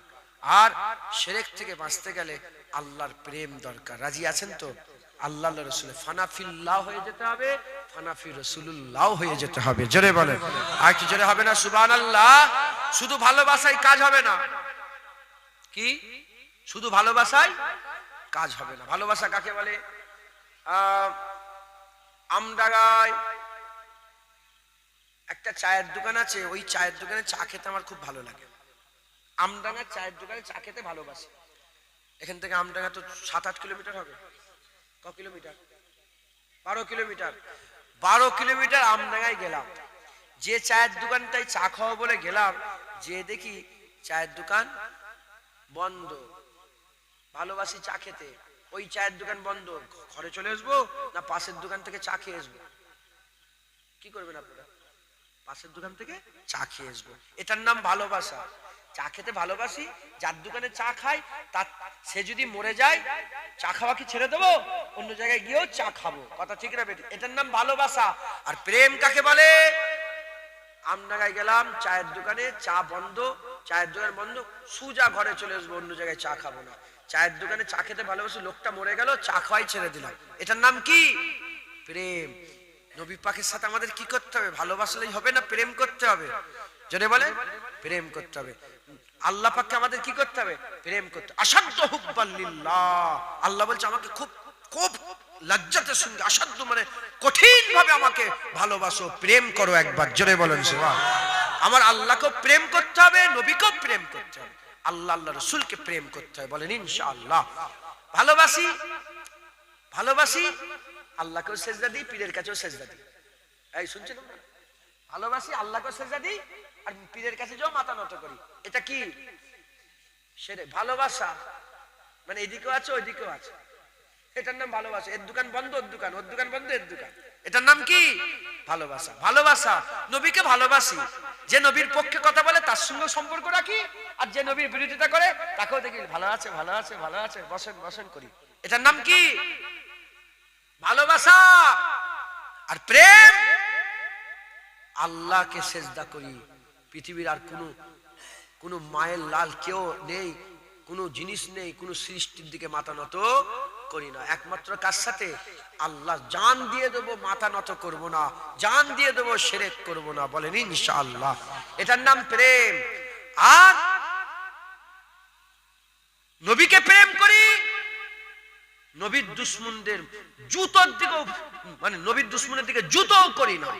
আর শিরক থেকে বাঁচতে গেলে আল্লাহর প্রেম দরকার। রাজি আছেন তো? আল্লাহ রাসূলের ফানাফিল্লাহ হয়ে যেতে হবে, ফানাফি রাসূলুল্লাহ হয়ে যেতে হবে। জোরে বলেন, আর কি জোরে হবে না সুবহানাল্লাহ? শুধু ভালোবাসায় কাজ হবে না। কি শুধু ভালোবাসায় কাজ হবে না। ভালোবাসা কাকে বলে? আমডাঙ্গায় একটা চায়ের দোকান আছে, ওই চায়ের দোকানে চা খেতে আমার খুব ভালো লাগে। আমডাঙ্গার চায়ের দোকানে চা খেতে ভালোবাসি। এখান থেকে আমডাঙ্গা তো 7-8 কিলোমিটার হবে। ক কিলোমিটার? 12 কিলোমিটার। 12 কিলোমিটার আমডাঙ্গায় গেলাম, যে চায়ের দোকানটায় চা খাওয়া বলে গেলাম, যে দেখি চায়ের দোকান বন্ধ। ভালোবাসি চা খেতে, ওই চায়ের দোকান বন্ধ। ঘরে চলে আসবো না পাশের দোকান থেকে চা খেয়ে আসবো? কি করবেন আপনারা? পাশের দোকান থেকে চা খেয়ে আসবো। এটার নাম ভালোবাসা। চা খেতে ভালোবাসি, যার দোকানে চা খাই তার, সে যদি মরে যায় চা খাওয়া কি ছেড়ে দেবো? অন্য জায়গায় গিয়েও চা খাবো। কথা ঠিক না বেটি? এটার নাম ভালোবাসা। আর প্রেম কাকে বলে? আমডাঙ্গায় গেলাম, চায়ের দোকানে চা বন্ধ, চায়ের দোকান বন্ধ, সুজা ঘরে চলে আসবো, অন্য জায়গায় চা খাবো না। চায়ের দোকানে চা খেতে ভালোবাসি, লোকটা মরে গেল, চা খাওয়াই ছেড়ে দিলাম। এটার নাম কি? প্রেম। নবী পাকের সাথে আমাদের কি করতে হবে? ভালোবাসলেই হবে না, প্রেম করতে হবে। জোরে বলে, প্রেম করতে হবে। আল্লাহ পাককে আমাদের কি করতে হবে? প্রেম করতে। আসাদ্দ হুব্বান লিল্লাহ, আল্লাহ বলছে আমাকে খুব খুব লজ্জাতের সঙ্গে, আসাধ্য মানে কঠিন ভাবে আমাকে ভালোবাসো, প্রেম করো একবার। জোরে বলেন সুবহানাল্লাহ। আমার আল্লাহকেও প্রেম করতে হবে, নবীকেও প্রেম করতে হবে, আল্লাহ আল্লাহ রসুলকে প্রেম করতে হবে। বলেন ইনশাআল্লাহ। ভালোবাসি, ভালোবাসি, আল্লাহকেও সেজদা দিই, পীরের কাছেও সেজদা দিই। এই শুনছেন? ভালোবাসি, আল্লাহকেও সেজদা দিই, আর পীরের কাছে যাও মাথা নত করি। এটা কি? সেরে ভালোবাসা মানে এদিকেও আছে ওইদিকেও আছে। এটার নাম ভালোবাসা। এর দোকান বন্ধ, ওর দোকান, ওর দোকান বন্ধ, এর দোকান। এটার নাম কি? ভালোবাসা। ভালোবাসা, নবীকে ভালোবাসি, যে নবীর পক্ষে কথা বলে তার সঙ্গে সম্পর্ক রাখি, আর যে নবীর বিরোধিতা করে তাকেও দেখি ভালো আছে, ভালো আছে, ভালো আছে, বসেন বসেন করি। এটার নাম কি? ভালোবাসা। আর প্রেম, আল্লাহকে সেজদা করি। পৃথিবীর আর কোনো মায়ের লাল কেউ নেই, কোনো জিনিস নেই, কোনো সৃষ্টির দিকে মাথা নত করি না। একমাত্র কার সাথে? আল্লাহ। জান দিয়ে দেবো, মাথা নত করব না। জান দিয়ে দেবো, শিরক করব না। বলেন ইনশাআল্লাহ। এটার নাম প্রেম। আর নবীকে প্রেম করি, নবীর দুশমনদের জুতোর দিকে, মানে নবীর দুশমনের দিকে জুতোও করি না।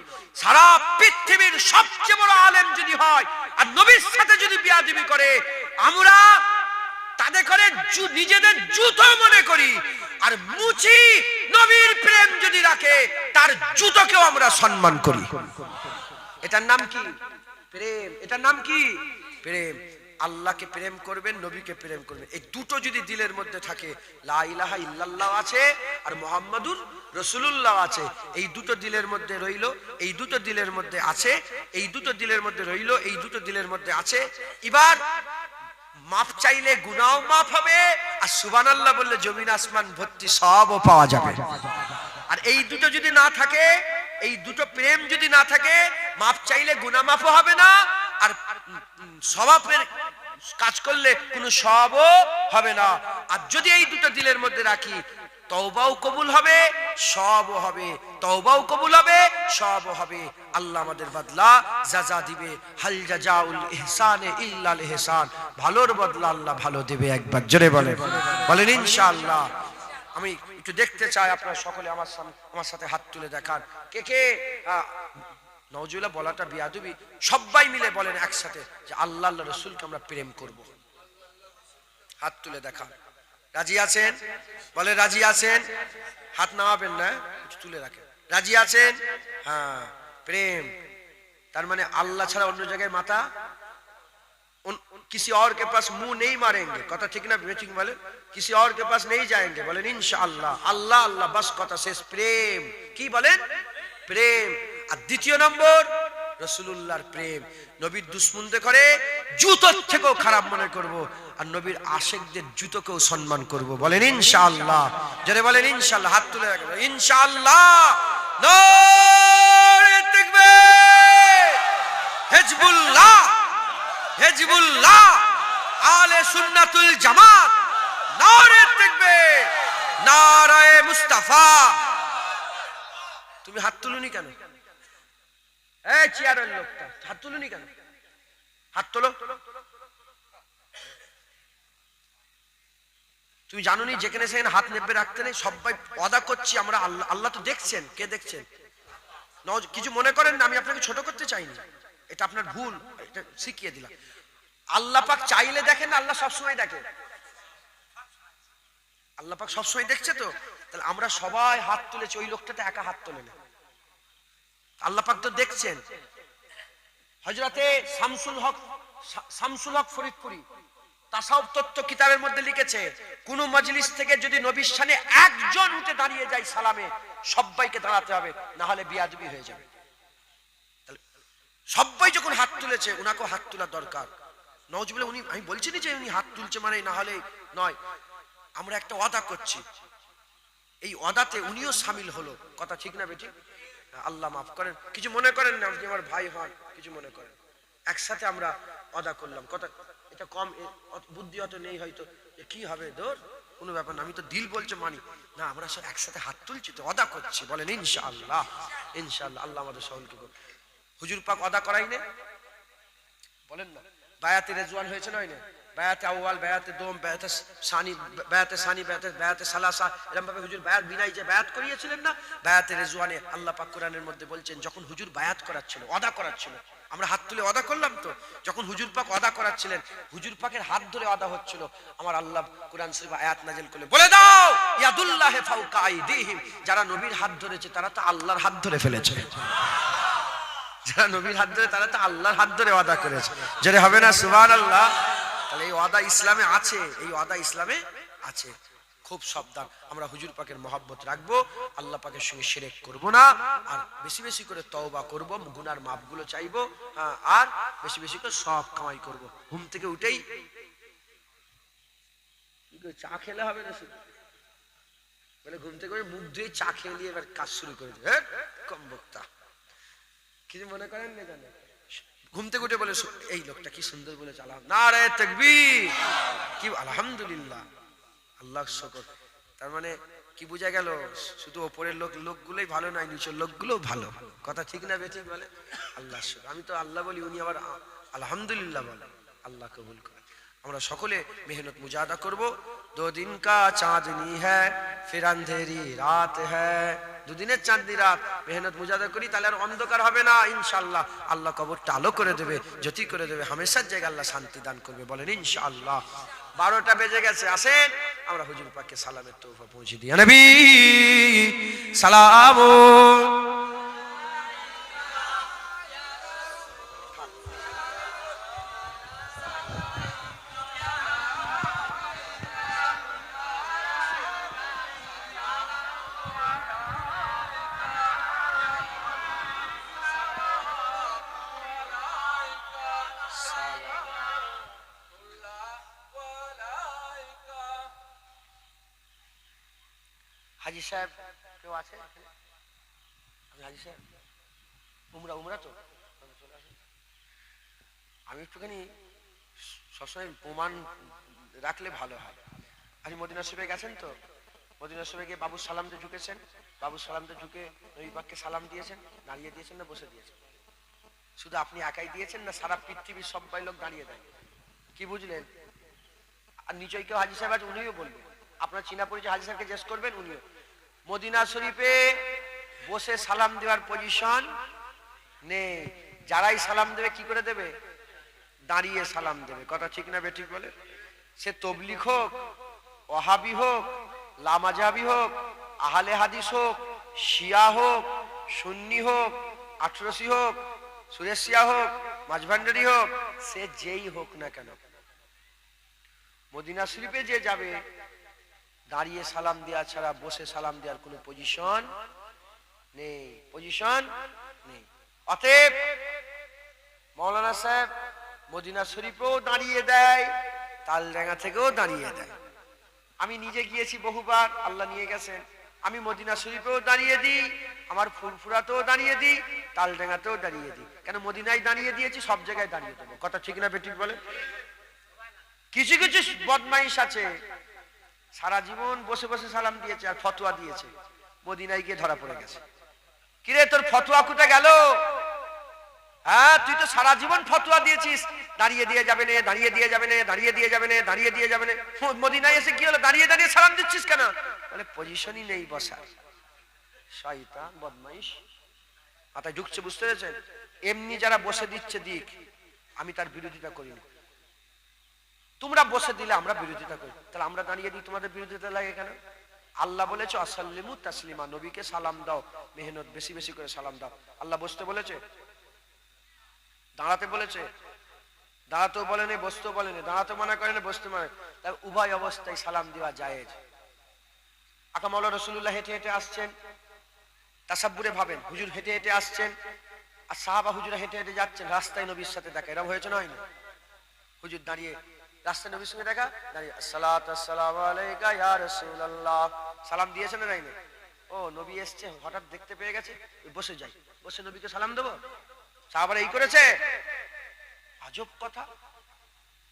সারা পৃথিবীর সবচেয়ে বড় আলেম যদি হয় আর নবীর সাথে যদি বিয়াদবি করে, আমরা তাদের করে নিজেদের জুতো মনে করি। আর মুচি নবীর প্রেম যদি রাখে, তার জুতোকেও আমরা সম্মান করি। এটার নাম কি? প্রেম। এটার নাম কি? প্রেম। আল্লাহকে প্রেম করবেন, নবীকে প্রেম করবেন। এই দুটো যদি দিলের মধ্যে থাকে, লা ইলাহা ইল্লাল্লাহ আছে আর মুহাম্মাদুর রাসূলুল্লাহ আছে, এই দুটো দিলের মধ্যে রইল, এই দুটো দিলের মধ্যে আছে, এই দুটো দিলের মধ্যে রইল, এই দুটো দিলের মধ্যে আছে। এবার মাফ চাইলে গুনাহও মাফ হবে, আর সুবহানাল্লাহ বললে জমিন আসমান ভর্তি সবও পাওয়া যাবে। আর এই দুটো যদি না থাকে, এই দুটো প্রেম যদি না থাকে, মাফ চাইলে গুনাহ মাফও হবে না, আর সওয়াবের কাজ করলে কোনো সওয়াবও হবে না। আর যদি এই দুটো দিলের মধ্যে রাখি, তওবাও কবুল হবে, সওয়াবও হবে। তওবাও কবুল হবে, সওয়াবও হবে। আল্লাহ আমাদের বদলা জাযা দিবে। হাল জাযাউল ইহসানে ইল্লাল ইহসান। ভালোর বদলা আল্লাহ ভালো দেবে। একবার জোরে বলেন, বলেন ইনশাআল্লাহ। আমি একটু দেখতে চাই আপনারা সকলে আমার সাথে হাত তুলে দেখান। কে কে নওজুবিল্লাহ বলাটা বিয়াদবি, সবাই মিলে বলেন একসাথে যে আল্লাহ আল্লাহ রাসূলকে আমরা প্রেম করব। হাত তুলে দেখান। রাজি আছেন? বলে রাজি আছেন? হাত নামাবেন না, একটু তুলে রাখেন। রাজি আছেন? হ্যাঁ। প্রেম তার মানে আল্লাহ ছাড়া অন্য জায়গায় মাথা, किसी और के पास मुंह नहीं मारेंगे। कथा ठीक ना बेटिंग बोले? किसी और के पास नहीं जाएंगे। बोले इंशाअल्लाह। अल्लाह अल्लाह बस कथा शेष। प्रेम की बोलें? प्रेम। আর দ্বিতীয় নম্বর রাসূলুল্লাহর প্রেম। নবীর দুশমনদের করে জুতোর থেকেও খারাপ মনে করব, আর নবীর আশিকদের জুতোকেও সম্মান করব। বলেন ইনশাআল্লাহ। যারা বলেন ইনশাআল্লাহ হাত তুলে রাখবেন। ইনশাআল্লাহ। নারে তাকবীর। হিজবুল্লাহ, হিজবুল্লাহ, আলে সুন্নাতুল জামাত। নারে তাকবীর, নারায়ে মুস্তাফা। তুমি হাত তুলুনি কেন? এই চেয়ারের লোকটা হাত তুলুনি কেন? হাত তোলো। তুমি জানো নি যেখানে সেখানে হাত নেবে রাখতে নেই, সবাই ওয়াদা করছি আমরা, আল্লাহ আল্লাহ তো দেখছেন, কে দেখছেন? কিছু মনে করেন না, আমি আপনাকে ছোট করতে চাইনি, এটা আপনার ভুল, এটা শিখিয়ে দিলাম। আল্লাহ পাক চাইলে দেখেন না, আল্লাহ সবসময় দেখে, আল্লাহ পাক সবসময় দেখছে। তো তাহলে আমরা সবাই হাত তুলেছি, ওই লোকটাতে একা হাত তোলে না, আল্লাহ পাক তো দেখছেন। হযরতে শামসুল হক ফরিদপুরি তাসাউফ তত্ত্ব কিতাবের মধ্যে লিখেছে, কোন মজলিস থেকে যদি নবীর শানে একজন উঠে দাঁড়িয়ে যায় সালামে, সবাইকে দাঁড়াতে হবে, না হলে বিয়াদবি হয়ে যাবে। সবাই যখন হাত তুলেছে, উনাকেও হাত তোলা দরকার। নওয়াজুবিল্লাহ, উনি, আমি বলছি না যে উনি হাত তুলছে মানে না হলে নয়, আমরা একটা ওয়াদা করছি, এই ওয়াদাতে উনিও শামিল হলো, কথা ঠিক না বেটি? আল্লাহ মাফ করেন, কিছু মনে করেন না, আপনি আমার ভাই হন, কিছু মনে করেন, একসাথে আমরা ওয়াদা করলাম, কথা এটা কম বুদ্ধি অত নেই হয়তো, কি হবে ধর, কোনো ব্যাপার না, আমি তো দিল বলছে মানি না, আমরা সব একসাথে হাত তুলছি তো ওয়াদা করছি, বলেন ইনশাআল্লাহ। ইনশাআল্লাহ আল্লাহ আমাদের সকলকে করুন। হুজুর পাক ওয়াদা করাই না, বলেন না, বায়াতে রেজওয়ান হয়েছে নয় না, বায়াতে আউয়াল, বায়াতে দোম, বায়াতে সানি, বায়াতে সালাসা, এরকম ভাবে হুজুর বায়াত বিনাই যে বায়াত করিয়েছিলেন না, বায়াতে রেজওয়ানে আল্লাহ পাক কোরআনের মধ্যে বলছেন, যখন হুজুর বায়াত করাচ্ছিল, ওয়াদা করাচ্ছিল, আমরা হাত তুলে ওয়াদা করলাম তো, যখন হুজুর পাক ওয়াদা করাচ্ছিলেন, হুজুর পাকের হাত ধরে ওয়াদা হচ্ছিল, আমার আল্লাহ কোরআন শরীফ আয়াত নাযিল করলে বলে দাও, ইয়াদুল্লাহি ফাওকা আইদিহিম, যারা নবীর হাত ধরেছে তারা তো আল্লাহর হাত ধরে ফেলেছে, যারা নবীর হাত ধরে তারা তো আল্লাহর হাত ধরে ওয়াদা করেছে, যেটা হবে না সুবহানাল্লাহ। তাহলে এই ওয়াদা ইসলামে আছে, এই ওয়াদা ইসলামে আছে, খুব সাবধান, আমরা হুজুর পাকের মহব্বত রাখবো, আল্লাহ পাকের সঙ্গে শিরক করব না, আর বেশি বেশি করে তওবা করব, গুনার মাপগুলো চাইবো, আর বেশি বেশি করে সওয়াব কামাই করব। ঘুম থেকে উঠেই চা খেলে হবে না, শুধু বলে ঘুম থেকে মুখ ধুয়ে চা খেয়ে নিয়ে এবার কাজ শুরু করে দেবে, কম বক্তা, কিছু মনে করেন না জানেন, ঘুম থেকে উঠে বলে এই লোকটা কি সুন্দর বলে চালাম, নারে তাকবীর, কি আলহামদুলিল্লাহ, আল্লাহ শুকর। তার মানে কি বোঝা গেল, শুধু ওপরের লোকগুলোই ভালো নয়, নিচের লোকগুলো ভালো, কথা ঠিক না বেঠিক বলে? আল্লাহ শুকর, আমি তো আল্লাহ বলি, উনি আবার আলহামদুলিল্লাহ বলে, আল্লাহ কবুল করে। আমরা সকলে মেহনত মুজাহাদা করব। 2 दिन का चांदनी है फिर अंधेरी रात है, 2 দিনের চাঁদনি রাত, মেহনত মুজাহাদা করি, তাহলে আর অন্ধকার হবে না ইনশাআল্লাহ। আল্লাহ কবরটা আলো করে দেবে, জ্যোতি করে দেবে, হামেশার জায়গায় আল্লাহ শান্তি দান করবে, বলেন ইনশাআল্লাহ। 12টা বেজে গেছে, আসেন আমরা হুজুর পাককে সালামের তোহফা পৌঁছে দিই। নবী সালাম। হাজি সাহেব কেউ আছে? হাজি সাহেব উমরা তো, আমি একটুখানি সবসময় প্রমাণ রাখলে ভালো হয়। আজ মদিনা শরীফে গেছেন তো, মদিনা শরীফে গিয়ে বাবু সালামতে ঝুঁকেছেন, বাবু সালামতে ঝুঁকে নবী পাককে সালাম দিয়েছেন, দাঁড়িয়ে দিয়েছেন না বসে দিয়েছেন? শুধু আপনি একাই দিয়েছেন না সারা পৃথিবীর সবাই লোক দাঁড়িয়ে দেয়? কি বুঝলেন? আর নিচয় কেউ হাজি সাহেব আছে, উনিও বলবেন, আপনার চীনা পরিচয় হাজি সাহেবকে জিজ্ঞেস করবেন, উনিও। মদিনা শরীফে বসে সালাম দেওয়ার পজিশন নেই, যারাই সালাম দেবে কি করে দেবে? দাঁড়িয়ে সালাম দেবে, কথা ঠিক না বেঠিক বলে? সে তবলিগ হোক, ওয়াহাবি হোক, লামাজাবি হোক, আহলে হাদিস হোক, শিয়া হোক, সুন্নি হোক, আটরসি হোক, সুরেশিয়া হোক, মাঝভান্ডারি হোক, সে যেই হোক না কেন, মদিনা শরীফে যে যাবে দাঁড়িয়ে সালাম দেওয়া ছাড়া বসে সালাম দেওয়ার কোনো পজিশন নেই, পজিশন নেই। অতএব মাওলানা সাহেব মদিনা শরীফেও দাঁড়িয়ে দেয়, তালডাঙ্গা থেকেও দাঁড়িয়ে দেয়। আমি নিজে গিয়েছি বহুবার, আল্লাহ নিয়ে গেছেন। আমি মদিনা শরীফেও দাঁড়িয়ে দিই, আমার ফুরফুরাতেও দাঁড়িয়ে দিই, তালডাঙ্গাতেও দাঁড়িয়ে দিই। কেন? মদিনায় দাঁড়িয়ে দিয়েছি, সব জায়গায় দাঁড়িয়ে দেবো, কথা ঠিক না বেঠিক বলে? কিছু কিছু বদমাইশ আছে সারা জীবন বসে বসে সালাম দিয়েছে আর ফতোয়া দিয়েছে, মদিনায় গিয়ে ধরা পড়ে গেছে। কিরে তোর ফতোয়া কোথায় গেল? হ্যাঁ, তুই তো সারা জীবন ফতোয়া দিয়েছিস দাঁড়িয়ে দিয়ে যাবে না, দাঁড়িয়ে দিয়ে যাবে না, দাঁড়িয়ে দিয়ে যাবে না, দাঁড়িয়ে দিয়ে যাবে না, মদিনায় এসে কি হলো দাঁড়িয়ে দাঁড়িয়ে সালাম দিচ্ছিস কেন? বলে পজিশনই নেই বসার। শয়তান বদমাইশ মাথায় ঢুকছে, বুঝতে পেরেছেন? এমনি যারা বসে দিচ্ছে দিক, আমি তার বিরোধিতা করি না। তোমরা বসে দিলে আমরা বিরোধিতা করি, তাহলে আমরা দাঁড়িয়ে দিই, তোমাদের বিরোধিতা লাগে কেন? আল্লাহ বলেছে আসাল্লিমু তাসলিমা, নবীকে সালাম দাও, মেহনত বেশি বেশি করে সালাম দাও। আল্লাহ বসতে বলেছে, দাঁড়াতে বলেছে? দাঁড়াতেও বলেনি, বসতেও বলেনি। দাঁড়াতে মানা করেন, বসতে মানে, তার উভয় অবস্থায় সালাম দেওয়া জায়েজ। আকা মাওলানা রাসূলুল্লাহ হেঁটে হেঁটে আসছেন, তাসাব্বুরে ভাবেন হুজুর হেঁটে হেঁটে আসছেন আর সাহাবা হুজুরা হেঁটে হেঁটে যাচ্ছেন, রাস্তায় নবীর সাথে দেখা। এরকম হয়েছে না হয়নি? হুজুর দাঁড়িয়ে রাস্তায় নবীর সঙ্গে দেখা, দাঁড়িয়ে আসসালাতু আসসালামু আলাইকা ইয়া রাসূলুল্লাহ, সালাম দিয়েছেন না নাই? ও নবী এসছে, হঠাৎ দেখতে পেয়ে গেছে, বসে যাই, বসে নবীকে সালাম দেবো। সাহাবারা এই করেছে। আজব কথা,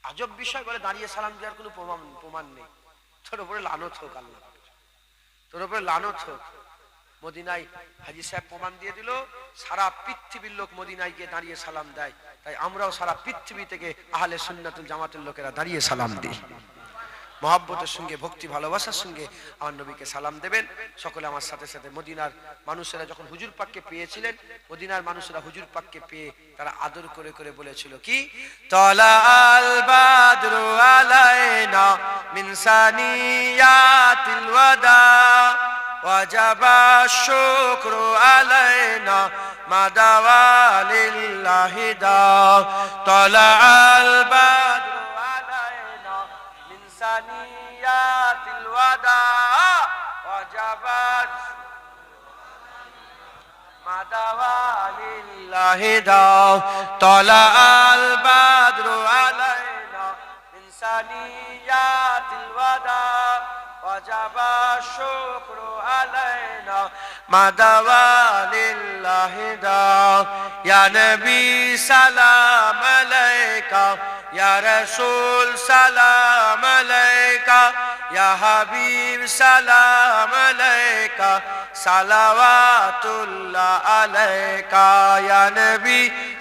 আজব বিষয়। বলে দাঁড়িয়ে সালাম দেওয়ার কোনো প্রমাণ নেই। তোর উপরে লানত হোক আল্লাহ, তোর উপরে লানত হোক। মদিনায় হাজী সাহেব প্রমাণ দিয়ে দিল, সারা পৃথিবীর লোক মদিনায় গিয়ে দাঁড়িয়ে সালাম দেয়, তাই আমরাও সারা পৃথিবী থেকে আহলে সুন্নাতুল জামাতের লোকেরা দাঁড়িয়ে সালাম দিই। মহব্বতের সঙ্গে, ভক্তি ভালোবাসার সঙ্গে আমার নবীকে সালাম দেবেন। সকলে আমার সাথে সাথে মদিনার মানুষেরা যখন হুজুর পাককে পেয়েছিলেন, মদিনার মানুষেরা হুজুর পাককে পেয়ে তারা আদর করে করে বলেছিল কি, তলা আল বাদরু আলাইনা মিন সানিয়াতিল ওয়াদা ওয়াজাবা শুকরু আলাইনা মাদাওয়া লিল্লাহি দা, তলা আল বাদরু আলাইনা মিন সানিয়াতিল ওয়াদা ওয়াজাবা মাদাওয়া লিল্লাহি দা, তলা আল বাদরু আলাইনা মিন সানিয়াতিল ওয়াদা ওয়াজাবা শুকরু আলাইনা মাদাওয়া লিল্লাহি দা, ইয়া নবী সালাম আলাইকা, ইয়া রাসূল সালাম আলাইকা, ইয়া হাবিব সালাম আলাইকা, সালাওয়াতুল্লাহ আলাইকা, ইয়া নবী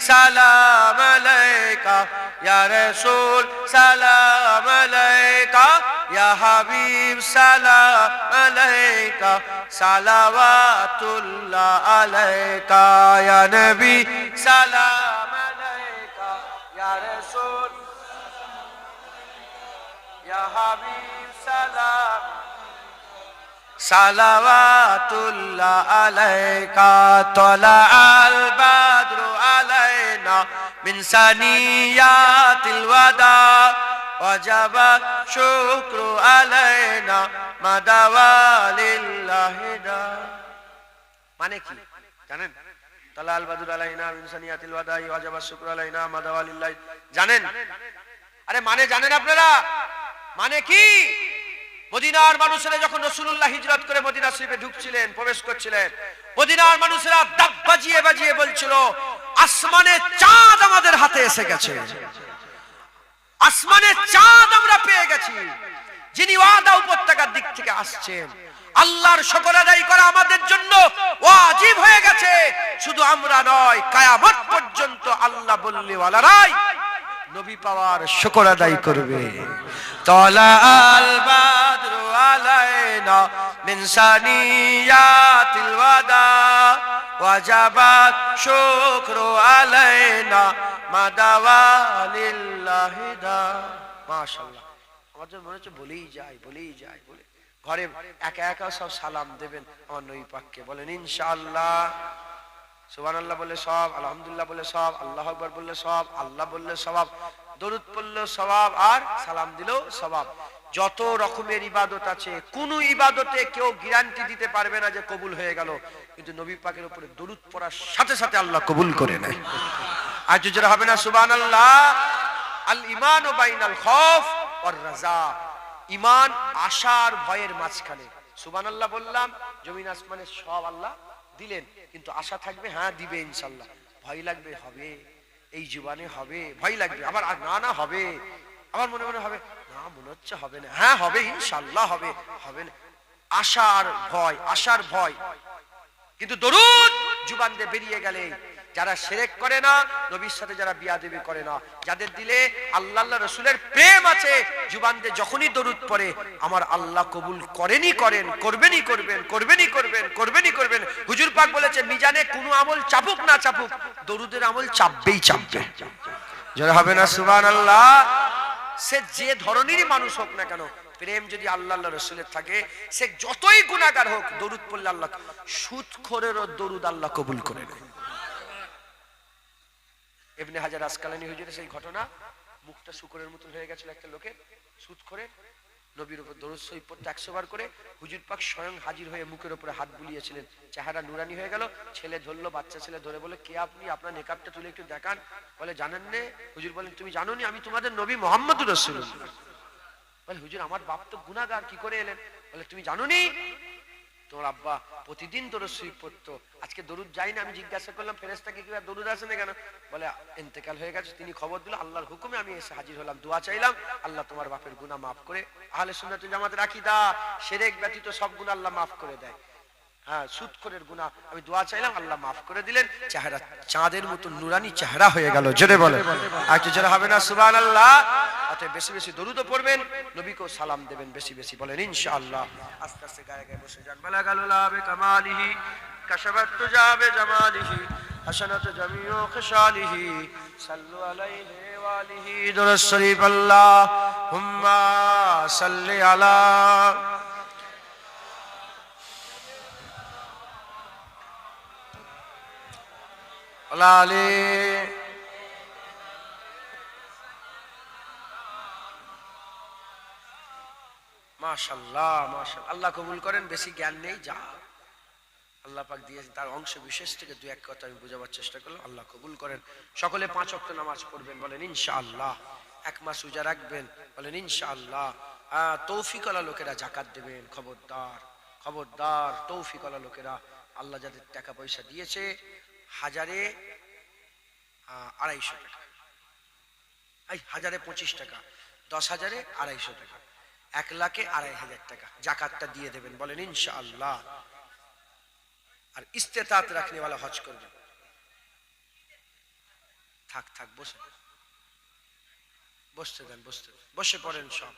সালাম আলাইকা, ইয়া রাসূল সালাম আলাইকা, ইয়া হাবিব সালাম আলাইকা, সালাওয়াতুল্লাহ আলাইকা, ইয়া নবী সালাম আলাইকা, ইয়া রাসূল ইয়া হাবিব সালাম সালাওয়াতুল্লাহ আলাইকা, তলা আল বাদরু আলাইনা মিন সানিয়াতিল ওয়াদা ওয়াজাবা শুকরু আলাইনা মাদাওয়া লিল্লাহি দা। মানে কি জানেন? তলা আল বাদরু আলাইনা মিন সানিয়াতিল ওয়াদা ওয়াজাবা শুকরু আলাইনা মাদাওয়া লিল্লাহি, জানেন? আরে মানে জানেন আপনারা? মানে কি? মদিনার মানুষেরা যখন রাসূলুল্লাহ হিজরত করে মদিনা শরীফে ঢুকছিলেন, প্রবেশ করছিলেন, মদিনার মানুষেরা দাব বাজিয়ে বাজিয়ে বলছিল, আসমানের চাঁদ আমাদের হাতে এসে গেছে, আসমানের চাঁদ আমরা পেয়ে গেছি। যিনি ওয়াদা উপত্যকার দিক থেকে আসছেন, আল্লাহর শুকর আদায় করা আমাদের জন্য ওয়াজিব হয়ে গেছে। শুধু আমরা নয়, কিয়ামত পর্যন্ত আল্লাহ বললেওয়ালারাই নবী পাওয়ার শুকর আদায় করবে। তলা আল বাদরু আলাইনা মিন সানিয়াতিল ওয়াদা ওয়াজাবা শুকরু আলাইনা মাদাওয়া লিল্লাহি দা। মাশাআল্লাহ, আমার জন্য মনে হচ্ছে বলেই যায় বলে ঘরে একা একা সব সালাম দেবেন আমার নবী পাককে। বলেন ইনশাআল্লাহ। সুবহানাল্লাহ বললে সব, আলহামদুলিল্লাহ বললে সব, আল্লাহু আকবার বললে সব, আল্লাহ বললে সওয়াব, দরুদ পড়লে সওয়াব, আর সালাম দিলেও সওয়াব। যত রকমের ইবাদত আছে, কোন ইবাদতে কেউ গ্যারান্টি দিতে পারবে না যে কবুল হয়ে গেল, কিন্তু নবী পাকের উপরে দরুদ পড়ার সাথে সাথে আল্লাহ কবুল করে নেয়। আর যারা হবে না সুবহানাল্লাহ। আল ঈমানু বাইনাল খাউফ ওয়ার রাজা, ঈমান আশার ভয়ের মাঝখানে। সুবহানাল্লাহ বললাম, জমিন আসমানের সব আল্লাহ দিলেন, কিন্তু আশা থাকবে, হ্যাঁ দিবে ইনশাআল্লাহ। ভয় লাগবে, হবে এই জীবনে হবে, ভয় লাগবে, আবার না হবে, আবার মনে মনে হবে না, মনে হচ্ছে হবে না, হ্যাঁ হবে ইনশাআল্লাহ, হবে হবে না। আশার ভয়, আশার ভয়। কিন্তু দরুদ জুবান দিয়ে বেরিয়ে গেলে যারা শিরক করে না, নবীর সাথে যারা বিয়াদবি করে না, যাদের দিলে আল্লাহ রাসূলের প্রেম আছে, জুবান দিয়ে যখনই দরুদ পড়ে আমার আল্লাহ কবুল করেনই করেন, করবেনই করবেন, করবেনই করবেন, করবেনই করবেন। হুজুর পাক বলেছে মিজানে কোনো আমল চাপুক না চাপুক, দরুদের আমল চাপবেই চাপবে। যারা হবে না সুবহানাল্লাহ। সে যে ধরনেরই মানুষ হোক না কেন, প্রেম যদি আল্লাহ রাসূলের থাকে, সে যতই গুনাহগার হোক দরুদ পড়লে আল্লাহ, সুদখোরেরও দরুদ আল্লাহ কবুল করে নেয়। ইবনে হাজার আসকালানী হুজুরের সেই ঘটনা, মুখটা শুকরের মতো হয়ে গেছিল একটা লোকের, সুদখোরের, নবীর উপর দরুদ শরীফ পড়তে 100 বার করে, হুজুর পাক স্বয়ং হাজির হয়ে মুখের উপরে হাত বুলিয়েছিলেন, চেহারা নুরানি হয়ে গেল। ছেলে ধরলো, বাচ্চা ছেলে ধরে বলে, কে আপনি? আপনার নেকাবটা তুলে একটু দেখান। বলে জানেন না? হুজুর বলেন, তুমি জানো নি আমি তোমাদের নবী মুহাম্মদুর রাসূলুল্লাহ। বলে হুজুর আমার বাপ তো গুনাহগার, কি করে এলেন? বলে তুমি জানো নি তোমার আব্বা প্রতিদিন দরুদ শরীফ পড়তো, আজকে দরুদ যাই না। আমি জিজ্ঞাসা করলাম ফেরেশতাকে, কি দরুদ আসে না কেন? বলে ইন্তেকাল হয়ে গেছে। তিনি খবর দিল, আল্লাহর হুকুমে আমি এসে হাজির হলাম, দোয়া চাইলাম, আল্লাহ তোমার বাপের গুনাহ maaf করে। আহলে সুন্নাত ওয়াল জামাতের আকীদা, শিরক ব্যতীত সব গুনাহ আল্লাহ maaf করে দেয়। হ্যাঁ, সুদখোরের গুনাহ আমি দোয়া চাইলাম, আল্লাহ maaf করে দিলেন। চেহারা চাঁদের মতো নুরানি চেহারা হয়ে গেল। জোরে বলে আর কি জোরে হবে না সুবহানাল্লাহ। অতএব বেশি বেশি দরুদও পড়বেন, নবীকেও সালাম দেবেন বেশি বেশি, বলেন ইনশাআল্লাহ। আস্তে আস্তে গায়ে গায়ে বসে যান। বালাগালুল্লাহ বিকামালিহি কাশাবাত তুজা বিজামালিহি হাসানাত জামিউ খিসালিহি সাল্লু আলাইহি ওয়া আলিহি দুরুদ শরীফ আল্লাহুম্মা সাল্লি আলা আলী। মাশাআল্লাহ মাশাআল্লাহ, আল্লাহ কবুল করেন। বেশি জ্ঞান নেই, যা আল্লাহ পাক দিয়েছেন তার অংশ বিশেষ থেকে দু এক কথা আমি বোঝাবার চেষ্টা করলাম। আল্লাহ কবুল করেন। সকলে 5 ওয়াক্ত নামাজ পড়বেন, বলেন ইনশাআল্লাহ। 1 মাস রোজা রাখবেন, বলেন ইনশাআল্লাহ। তৌফিক ওয়ালা লোকেরা যাকাত দেবেন, খবরদার খবরদার। তৌফিক ওয়ালা লোকেরা, আল্লাহ যাদের টাকা পয়সা দিয়েছে, হাজারে 250 টাকা, 1000-এ 25 টাকা, 10,000-এ 250 টাকা, 1 লাখে 2,500 টাকা যাকাতটা দিয়ে দেবেন, বলেন ইনশাআল্লাহ। আর ইস্তেতাত রাখনে वाला হজ করবেন। থাক থাক, বসে বসতে দেন, বসে পড়েন সব।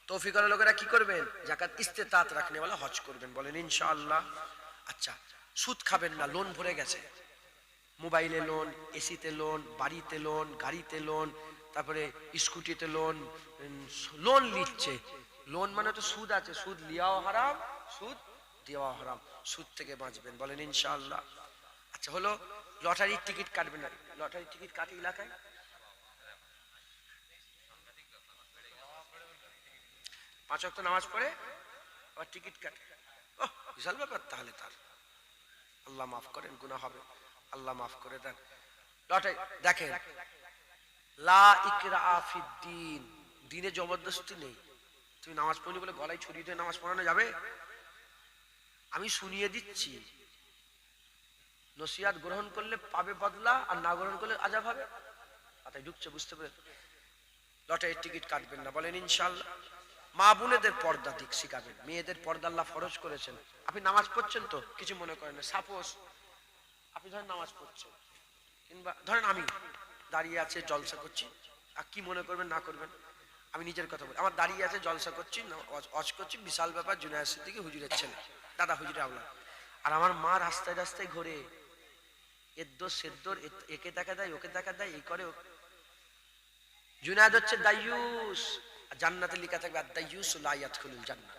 তৌফিক ওয়ালা লোকেরা কি করবেন? যাকাত ইস্তেতাত রাখনে वाला হজ করবেন, বলেন ইনশাআল্লাহ। আচ্ছা, সুদ খাবেন না। লোন ভরে গেছে, মোবাইলে লোন, এসিতে লোন, বাড়িতে লোন, গাড়িতে লোন, তারপরে স্কুটিতে লোন, লোন নিচ্ছে। লোন মানে তো সুদ আছে, সুদ লিয়াও হারাম, সুদ দেওয়া হারাম। সুদ থেকে বাঁচবেন, বলেন ইনশাআল্লাহ। আচ্ছা, হলো লটারির টিকিট কাটবেন না। লটারির টিকিট কাটে এলাকায়, 5 ওয়াক্ত নামাজ পড়ে আবার টিকিট কাটে, বিশাল ব্যাপার। তাহলে তার আল্লাহ মাফ করেন, গুনাহ হবে, আল্লাহ মাফ করে দেন। লটারি দেখেন, লা ইকরাহা ফিদ্দিন, দ্বীনে জবরদস্তি নেই। তুমি নামাজ পড়নি বলে গলায় ছুরি দিয়ে নামাজ পড়ানো যাবে? আমি শুনিয়ে দিচ্ছি, নসিহত গ্রহণ করলে পাবে বদলা, আর না গ্রহণ করলে আযাব হবে। মাথায় ঢুকছে, বুঝতে পেরে? লটারির টিকিট কাটবেন না, বলেন ইনশাআল্লাহ। মা বোনেদের পর্দা দিক শিখাবেন, মেয়েদের পর্দা আল্লাহ ফরজ করেছেন। আপনি নামাজ পড়ছেন তো কিছু মনে করেন না। সাপোজ আপনি ধরেন নামাজ পড়ছেন, কিংবা ধরেন আমি দাঁড়িয়ে আছে জলসা করছি, আর কি মনে করবেন না করবেন, আমি নিজের কথা বলি। আমার দাঁড়িয়ে আছে জলসা করছি, ওয়াজ করছি, বিশাল ব্যাপার, জুনায়েদ সিদ্দিকী হুজুরের ছেলে, দাদা হুজুরে আওলাদ। আর আমার মা রাস্তায় রাস্তায় ঘোরে, এদ্দোর সেদ্দোর, একে দেখা দেয়, ওকে দেখা দেয়, এই করে। জুনায়েদ হচ্ছে দাইয়ুস, জান্নাতে লেখা থাকবে আদ-দাইয়ুস লা ইয়াদখুলুল জান্নাহ।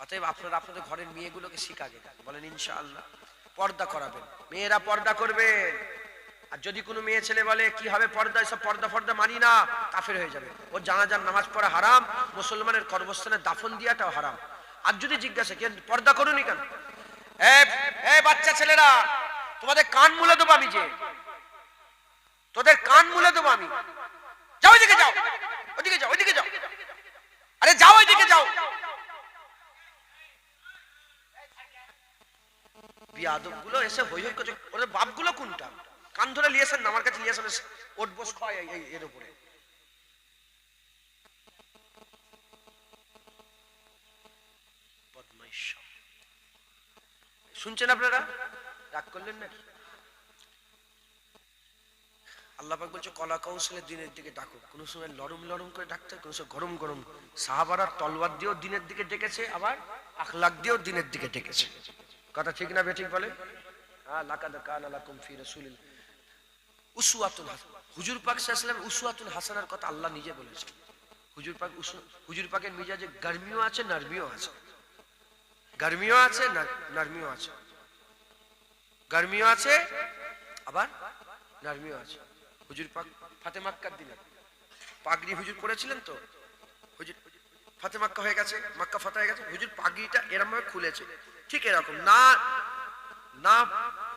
অতএব আপনারা আপনাদের ঘরের মেয়েগুলোকে শিখাবেন, বলেন ইনশাআল্লাহ। পর্দা করাবেন, মেয়েরা পর্দা করবেন। আর যদি কোনো মেয়ে ছেলে বলে কি হবে পর্দা, এসব পর্দা ফর্দা মানি না, কাফের হয়ে যাবে। ওর জানাজার নামাজ পড়া হারাম, মুসলমানের কবরস্থানে দাফন দিয়াটাও হারাম। আর যদি জিজ্ঞাসা কেন পর্দা করুনি কেন, বাচ্চা ছেলেরা, তোমাদের কান মুলে দেবো আমি, যে তোদের কান মুলে দেবো আমি। যাও ওইদিকে, যাও ওইদিকে, যাও ওইদিকে, যাও, আরে যাও ওইদিকে, যাও। বিয়াদব গুলো এসে হই হই করছে। ওদের বাপগুলো কোনটা? কান ধরে লিয়েছেন না, আমার কাছে লিয়েছেন, ওট বস খায় এর উপরে। শুনছেন আপনারা? রাগ করলেন নাকি? আল্লাহ পাক বলছে কলা কৌশলে দিনের দিকে ডাকো, কোনো সময় লরম লরম করে ডাকতে হয়, কোনো সময় গরম গরম। সাহাবারা তলওয়ার দিয়েও দিনের দিকে ডেকেছে, আবার আখলাক দিয়েও দিনের দিকে ডেকেছে। কথা ঠিক না বেঠিক বলেন? হ্যাঁ, লাকাদ কানা লাকুম ফি রাসূলিল উসওয়াতুন হাসানাহ। হুজুর পাক সাল্লাল্লাহু আলাইহি ওয়াসাল্লাম উসওয়াতুন হাসানার কথা আল্লাহ নিজে বলেছেন। হুজুর পাকের মিজাজে গরমিও আছে, নরমিও আছে। গরমিও আছে, নরমিও আছে। গরমিও আছে, আবার নরমিও আছে। হুজুর পাক ফাতে মক্কার দিনে পাগড়ি হুজুর পরেছিলেন, তো হুজুর ফাতে মক্কা হয়ে গেছে, মক্কা ফাতে হয়ে গেছে, হুজুর পাগড়িটা এরকম ভাবে খুলেছে, ঠিক এরকম না না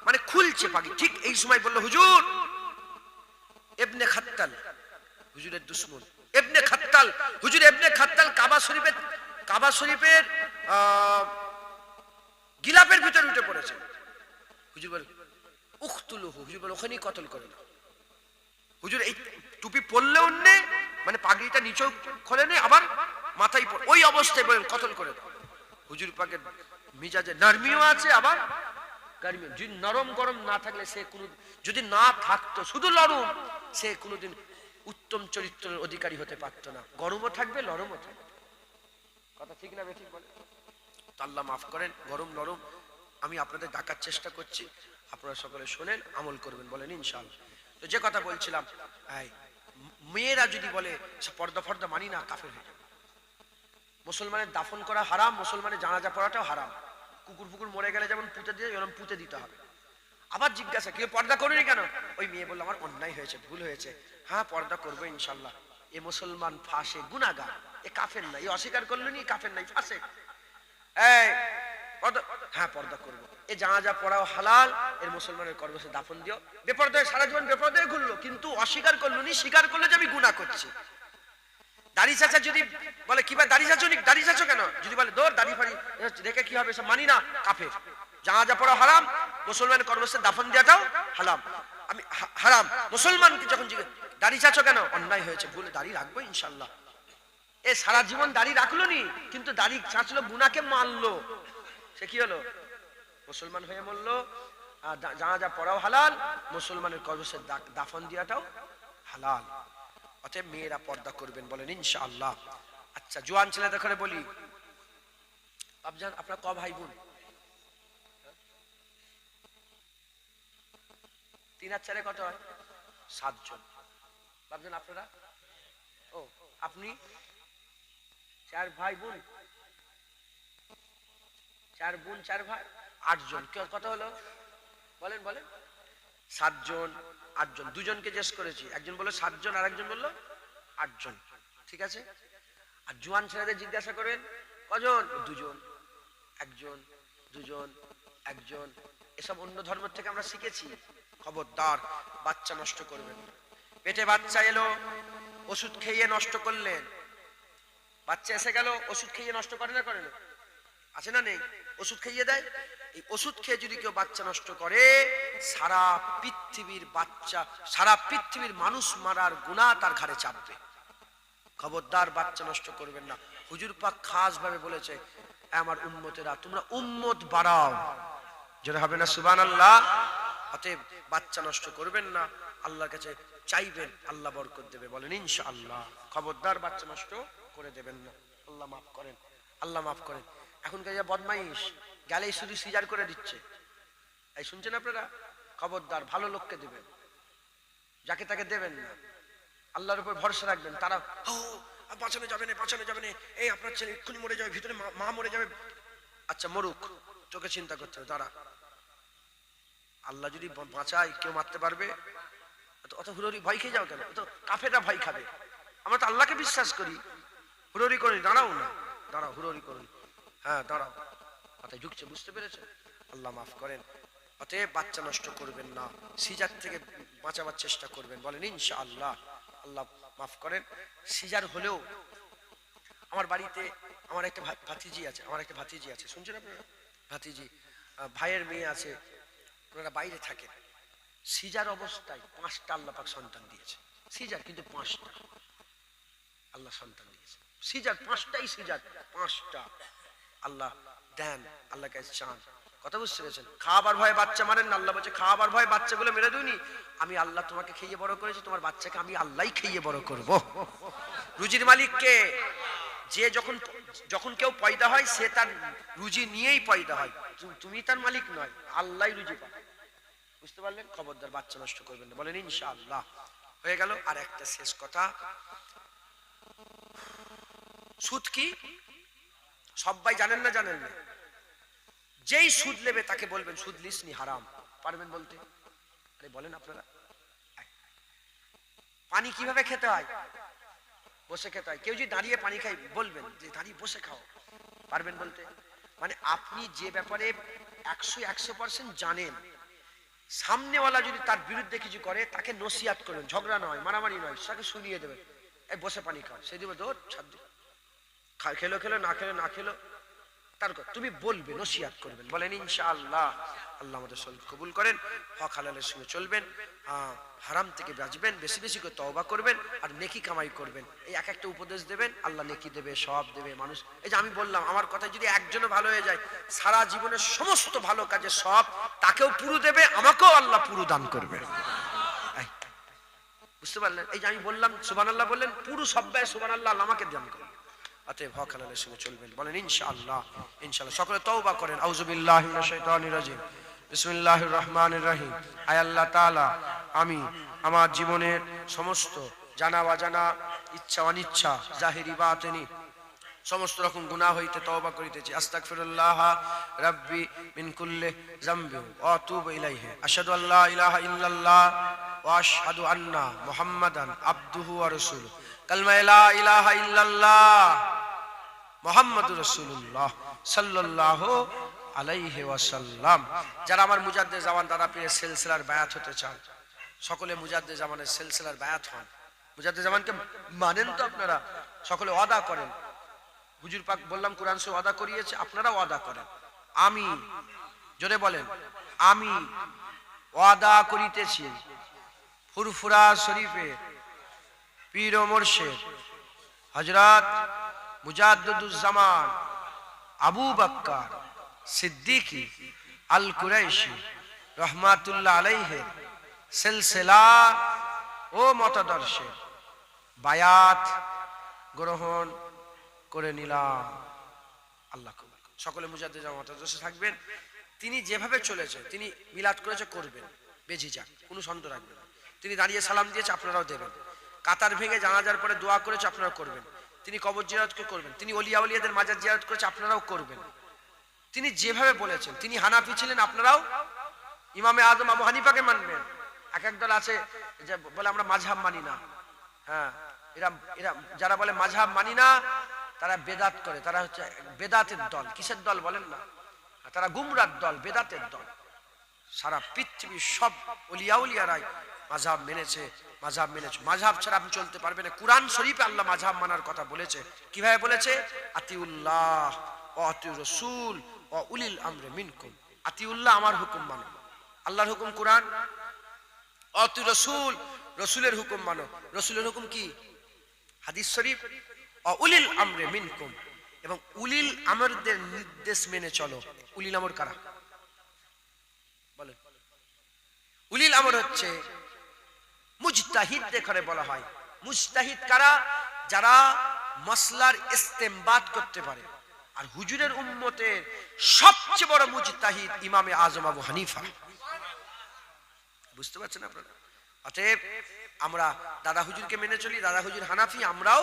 মানে খুলছে পাগড়ি, ঠিক এই সময় বললো হুজুর ইবনে খাত্তাল, হুজুরের দুশমন ইবনে খাত্তাল, হুজুর ইবনে খাত্তাল কাবা শরীফের গিলাফের ভিতরে উঠে পড়েছে। হুজুর বলে উখতুলুহু, হুজুর বলে ওখানেই কতল করে দাও। হুজুর এই টুপি পরলেও নে, মানে পাগড়িটা নিচেও খোলে নে, আবার মাথায় পড়ে, ওই অবস্থায় বলেন কতল করে দাও। হুজুর পাকের মিজাজে নরমিও আছে, আবার গরমিও। যদি নরম গরম না থাকলে সে কোনো, যদি না থাকতো শুধু নরম, সে কোনোদিন উত্তম চরিত্রের অধিকারী হতে পারতো না। গরমও থাকবে, নরমও থাকবে। কথা ঠিক না বেঠিক বলে? আল্লাহ মাফ করেন। গরম নরম আমি আপনাদের ডাকার চেষ্টা করছি, আপনারা সকলে শোনেন, আমল করবেন, বলেন ইনশাআল্লাহ। তো যে কথা বলছিলাম, মেয়েরা যদি বলে পর্দা ফর্দা মানি না, কাফের হয়ে যাবে। মুসলমানের দাফন করা হারাম, মুসলমানের জানাজা পড়াটাও হারাম। কুকুর ফুকুর মরে গেলে যেমন পুঁতে দিয়ে, এরকম পুঁতে দিতে হবে। আবার জিজ্ঞাসা, কেউ পর্দা করুনি কেন? ওই মেয়ে বললো আমার অন্যায় হয়েছে, ভুল হয়েছে। হ্যাঁ, পর্দা করবো ইনশাল্লাহ। এ মুসলমান ফাঁসে গুনাহগার, এ কাফের না, এ অস্বীকার করলো নি, কাফের নাই, ফাঁসে। হ্যাঁ, পর্দা করবো। এ জানাজা পড়াও হালাল, এর মুসলমানের কর্মসে দাফন দিও। বেপরদায় সারা জীবন বেপরদায় ঘুরলো, কিন্তু অস্বীকার করলো নি, স্বীকার করলো যে আমি গুনাহ করছি। দাড়ি চাচা যদি বলে কি ভাই দাড়ি চাচো নি, দাড়ি চাচো কেন? যদি বলে দৌড় দাড়ি ফাড়ি রেখে কি হবে, সব মানি না, কাফের। জানাজা পড়া হারাম, মুসলমানের কর্মসে দাফন দেওয়াটাও হারাম, আমি হারাম। মুসলমানকে যখন দাড়ি চাচো কেন? অন্যায় হয়েছে, ভুলে দাড়ি রাখবো ইনশাল্লাহ। এ সারা জীবন দাড়ি রাখলো নি, কিন্তু দাড়ি চাচলো, গুনাহকে মানলো, সে কি হলো? মুসলমান হয়ে মরলো। জানাজা পড়াও হালাল, মুসলমানের কর্মসে দাফন দেওয়াটাও হালাল। অতএব মেয়েরা পর্দা করবেন, বলেন ইনশাআল্লাহ। আচ্ছা, জোয়ান ছেলেদের করে বলি, বাপজান আপনার ক ভাই বোন? 3 আর 4 কত হয়? 7 জন। বাপজান আপনারা? ও, আপনি 4 ভাই বোন, 4 বোন 4 ভাই, 8 জন। কত হলো বলেন বলেন? 7 জন, 8 জন। দুজনকে জিজ্ঞেস করেছি, একজন বললো 7 জন, আর একজন বললো 8 জন। ঠিক আছে। আর জোয়ান ছেলেদের জিজ্ঞাসা করেন কজন? 2 জন, 1 জন, 2 জন, 1 জন। এসব অন্য ধর্ম থেকে আমরা শিখেছি। খবরদার, বাচ্চা নষ্ট করবেন। পেটে বাচ্চা এলো, ওষুধ খেয়ে নষ্ট করলেন। বাচ্চা এসে গেল, ওষুধ খেয়ে নষ্ট করে না, করে না? আছে না নেই? ওষুধ খাইয়ে দেয়। এই ওষুধ খেয়ে যদি কেউ বাচ্চা নষ্ট করে, সারা পৃথিবীর বাচ্চা, সারা পৃথিবীর মানুষ মারার গুনাহ তার ঘাড়ে চাপবে। খবরদার, বাচ্চা নষ্ট করবেন না। হুজুর পাক খাস ভাবে বলেছে, আমার উম্মতেরা তোমরা উম্মত বাড়াও, যেটা হবে না সুবহানাল্লাহ। অতএব বাচ্চা নষ্ট করবেন না, আল্লাহর কাছে চাইবেন, আল্লাহ বরকত দেবে, বলেন ইনশাআল্লাহ। খবরদার বাচ্চা নষ্ট করে দেবেন না। আল্লাহ মাফ করেন, আল্লাহ মাফ করেন। এখনকার যা বদমাইশ, গেলেই শুধু সিজার করে দিচ্ছে। এই শুনছেন আপনারা? খবরদার, ভালো লোককে দেবেন, যাকে তাকে দেবেন না। আল্লাহর উপর ভরসা রাখবেন। তারা বাঁচানো যাবে না, বাঁচানো যাবে না, এই আপনার ছেলে এক্ষুনি মরে যাবে, ভিতরে মা মরে যাবে। আচ্ছা মরুক, তোকে চিন্তা করতে হবে। তারা আল্লাহ যদি বাঁচায়, কেউ মারতে পারবে? অত হুড়ি ভয় খেয়ে যাও কেন? তো কাফেররা ভয় খাবে। আমরা তো আল্লাহকে বিশ্বাস করি, হুড়ি করি। দাঁড়াও না, দাঁড়াও, হুড়ি করুন। হ্যাঁ দাঁড়াও, মাথায় ঢুকছে, বুঝতে পেরেছে? আল্লাহ মাফ করেন। অতএব বাচ্চা নষ্ট করবেন না, সিজার থেকে বাঁচাবার চেষ্টা করবেন, বলেন ইনশাআল্লাহ। আল্লাহ মাফ করেন। সিজার হলেও আমার বাড়িতে আমার একটা ভাতিজি আছে, শুনছেন আপনারা? ভাতিজি, ভাইয়ের মেয়ে আছে, ওনারা বাইরে থাকেন। সিজার অবস্থায় 5টা আল্লাহ পাক সন্তান দিয়েছে। সিজার কিন্তু 5টা আল্লাহ সন্তান দিয়েছে। সিজার 5টাই, সিজার 5টা আল্লাহ দেন, আল্লাহ কাছে চান। কথা বুঝতে পেরেছেন? খাওয়াবার ভয়ে বাচ্চা মারেন না, আল্লাহ বলছে খাওয়াবার ভয়ে বাচ্চাগুলো মেরে দিইনি, আমি আল্লাহ তোমাকে খেয়ে বড় করেছি, তোমার বাচ্চাকে আমি আল্লাহই খেয়ে বড় করব। রুজির মালিক কে? যে যখন যখন কেউ পয়দা হয় সে তার রুজি নিয়েই পয়দা হয়, তুমি তার মালিক নয়, আল্লাহই রুজি পায়। বুঝতে পারলেন? খবরদার বাচ্চা নষ্ট করবেন না, বলেন ইনশাআল্লাহ। হয়ে গেল। আর একটা শেষ কথা, সুদ কি সবাই জানেন না? জানেন না? যেই সুদ নেবে তাকে বলবেন সুদ লিসনি হারাম, পারবেন বলতে? আরে বলেন আপনারা। পানি কিভাবে খেতে হয়? বসে খেতে হয়। কেউ যদি দাঁড়িয়ে পানি খায় বলবেন যে দাঁড়িয়ে বসে খাও, পারবেন বলতে? মানে আপনি যে ব্যাপারে 100% জানেন, সামনেওয়ালা যদি তার বিরুদ্ধে কিছু করে তাকে নসিহাত করবেন, ঝগড়া নয়, মারামারি নয়, তাকে শুনিয়ে দেবেন, এই বসে পানি খাও, সে দেবে দৌড় ছাড়, খেলো খেলো, না খেলো না খেলো, তার তুমি বলবে, নসিহাত করবেন, বলেন ইনশাআল্লাহ। আল্লাহ আমাদের সব কবুল করেন। হক হালালের সঙ্গে চলবেন, হারাম থেকে বাঁচবেন, বেশি বেশি করে তওবা করবেন, আর নেকি কামাই করবেন। এই এক একটা উপদেশ দেবেন, আল্লাহ নেকি দেবে, সব দেবে। মানুষ, এই যে আমি বললাম, আমার কথা যদি একজনও ভালো হয়ে যায়, সারা জীবনের সমস্ত ভালো কাজে সব তাকেও পুরো দেবে, আমাকেও আল্লাহ পুরো দান করবে। বুঝতে পারলেন? এই যে আমি বললাম সুবহানাল্লাহ বললেন, পুরো সব ব্যয় সুবহানাল্লাহ আল্লাহ আমাকে দান করবে। অতএব হক হালালের সঙ্গে চলবেন, বলেন ইনশাআল্লাহ। ইনশাআল্লাহ সকলে তওবা করেন। আউযু বিল্লাহি মিনাশ শাইতানির রাজিম, বিসমিল্লাহির রহমানির রহিম। আয় আল্লাহ তাআলা, আমি আমার জীবনের সমস্ত জানা অজানা, ইচ্ছা অনিচ্ছা, জাহিরি বাতিনি সমস্ত রকম গুনাহ হইতে তওবা করিতেছি। আস্তাগফিরুল্লাহ রাব্বি মিন কুল্লি যামবি ওয়া আতুবু ইলাইহি। আশহাদু আল্লা ইলাহা ইল্লাল্লাহ ওয়া আশহাদু আন্না মুহাম্মাদান আবদুহু ওয়া রাসূলুহু। কালমা লা ইলাহা ইল্লাল্লাহ মুহাম্মাদুর রাসূলুল্লাহ সাল্লাল্লাহু আলাইহি ওয়াসাল্লাম। যারা আমার মুজাদ্দিদ জামান দাদা পীরের সিলসিলার বায়াত হতে চান, সকলে মুজাদ্দিদ জামানের সিলসিলার বায়াত হন। মুজাদ্দিদ জামানকে মানেন তো আপনারা? সকলে ওয়াদা করেন। হুজুর পাক বললাম কোরআন শরীফ ওয়াদা করিয়েছে, আপনারা ওয়াদা করেন। আমি, জোরে বলেন, আমি ওয়াদা করিতেছি ফুরফুরা শরীফে পীর ও মুর্শিদ হযরত মুজাদ্দিদুজ্জামান আবু বকর সিদ্দিকী আল কুরাইশি রহমাতুল্লাহ আলাইহি সিলসিলা ও মতাদর্শে বায়াত গ্রহণ করে নিলাম। আল্লাহ কবুল করুন। সকলে মুজাদ্দিদ জামাত মতাদর্শে থাকবেন। তিনি যেভাবে চলেছে, তিনি মিলাদ করেছে, করবেন, বেঁচে যাক, কোনো সন্দেহ রাখবেন না। তিনি দাঁড়িয়ে সালাম দিয়েছে, আপনারাও দেবেন। কাতার ভেঙে জানাজার পরে দোয়া করেছে, আপনারা করবেন। তিনি কবর জিয়ারতকে করবেন। তিনি ওলিয়া উলিয়াদের মাজার জিয়ারত করেছে, আপনারাও করবেন। তিনি যেভাবে বলেছেন, তিনি হানাফি ছিলেন, আপনারাও ইমামে আজম আবু হানিফাকে মানবেন। এক এক দল আছে যে বলে আমরা মাযহাব মানি না। হ্যাঁ, এরা এরা যারা বলে মাযহাব মানি না, তারা বেদাত করে, তারা হচ্ছে বেদাতের দল। কিসের দল বলেন না? তারা গুমরার দল, বেদাতের দল। সারা পৃথিবীর সব ওলিয়া উলিয়ারাই মাযহাব মেনেছে, মাযহাব মেনেছে। মাযহাব ছাড়া আপনি চলতে পারবেন না। কুরআন শরীফে আল্লাহ মাযহাব মানার কথা বলেছে। কিভাবে বলেছে? আতিউল্লাহ ওয়া আতিউর রাসূল ওয়া উলিল আমরি মিনকুম। আতিউল্লাহ, আমার হুকুম মানো, আল্লাহর হুকুম কুরআন। আতিউর রাসূল, রাসূলের হুকুম মানো। রাসূলের হুকুম কি? হাদিস শরীফ। ওয়া উলিল আমরি মিনকুম, এবং উলিল আমরদের নির্দেশ মেনে চলো। উলিল আমর কারা বলেন? উলিল আমর হচ্ছে মুজতাহিদ করে বলা হয়। মুজতাহিদ কারা? যারা মাসলার ইস্তেমবাত করতে পারে। আর হুজুরের উম্মতের সবচেয়ে বড় মুজতাহিদ ইমামে আজম আবু হানিফা। বুঝতে পারছেন আপনারা? অতএব আমরা দাদা হুজুরকে মেনে চলি। দাদা হুজুর হানাফি, আমরাও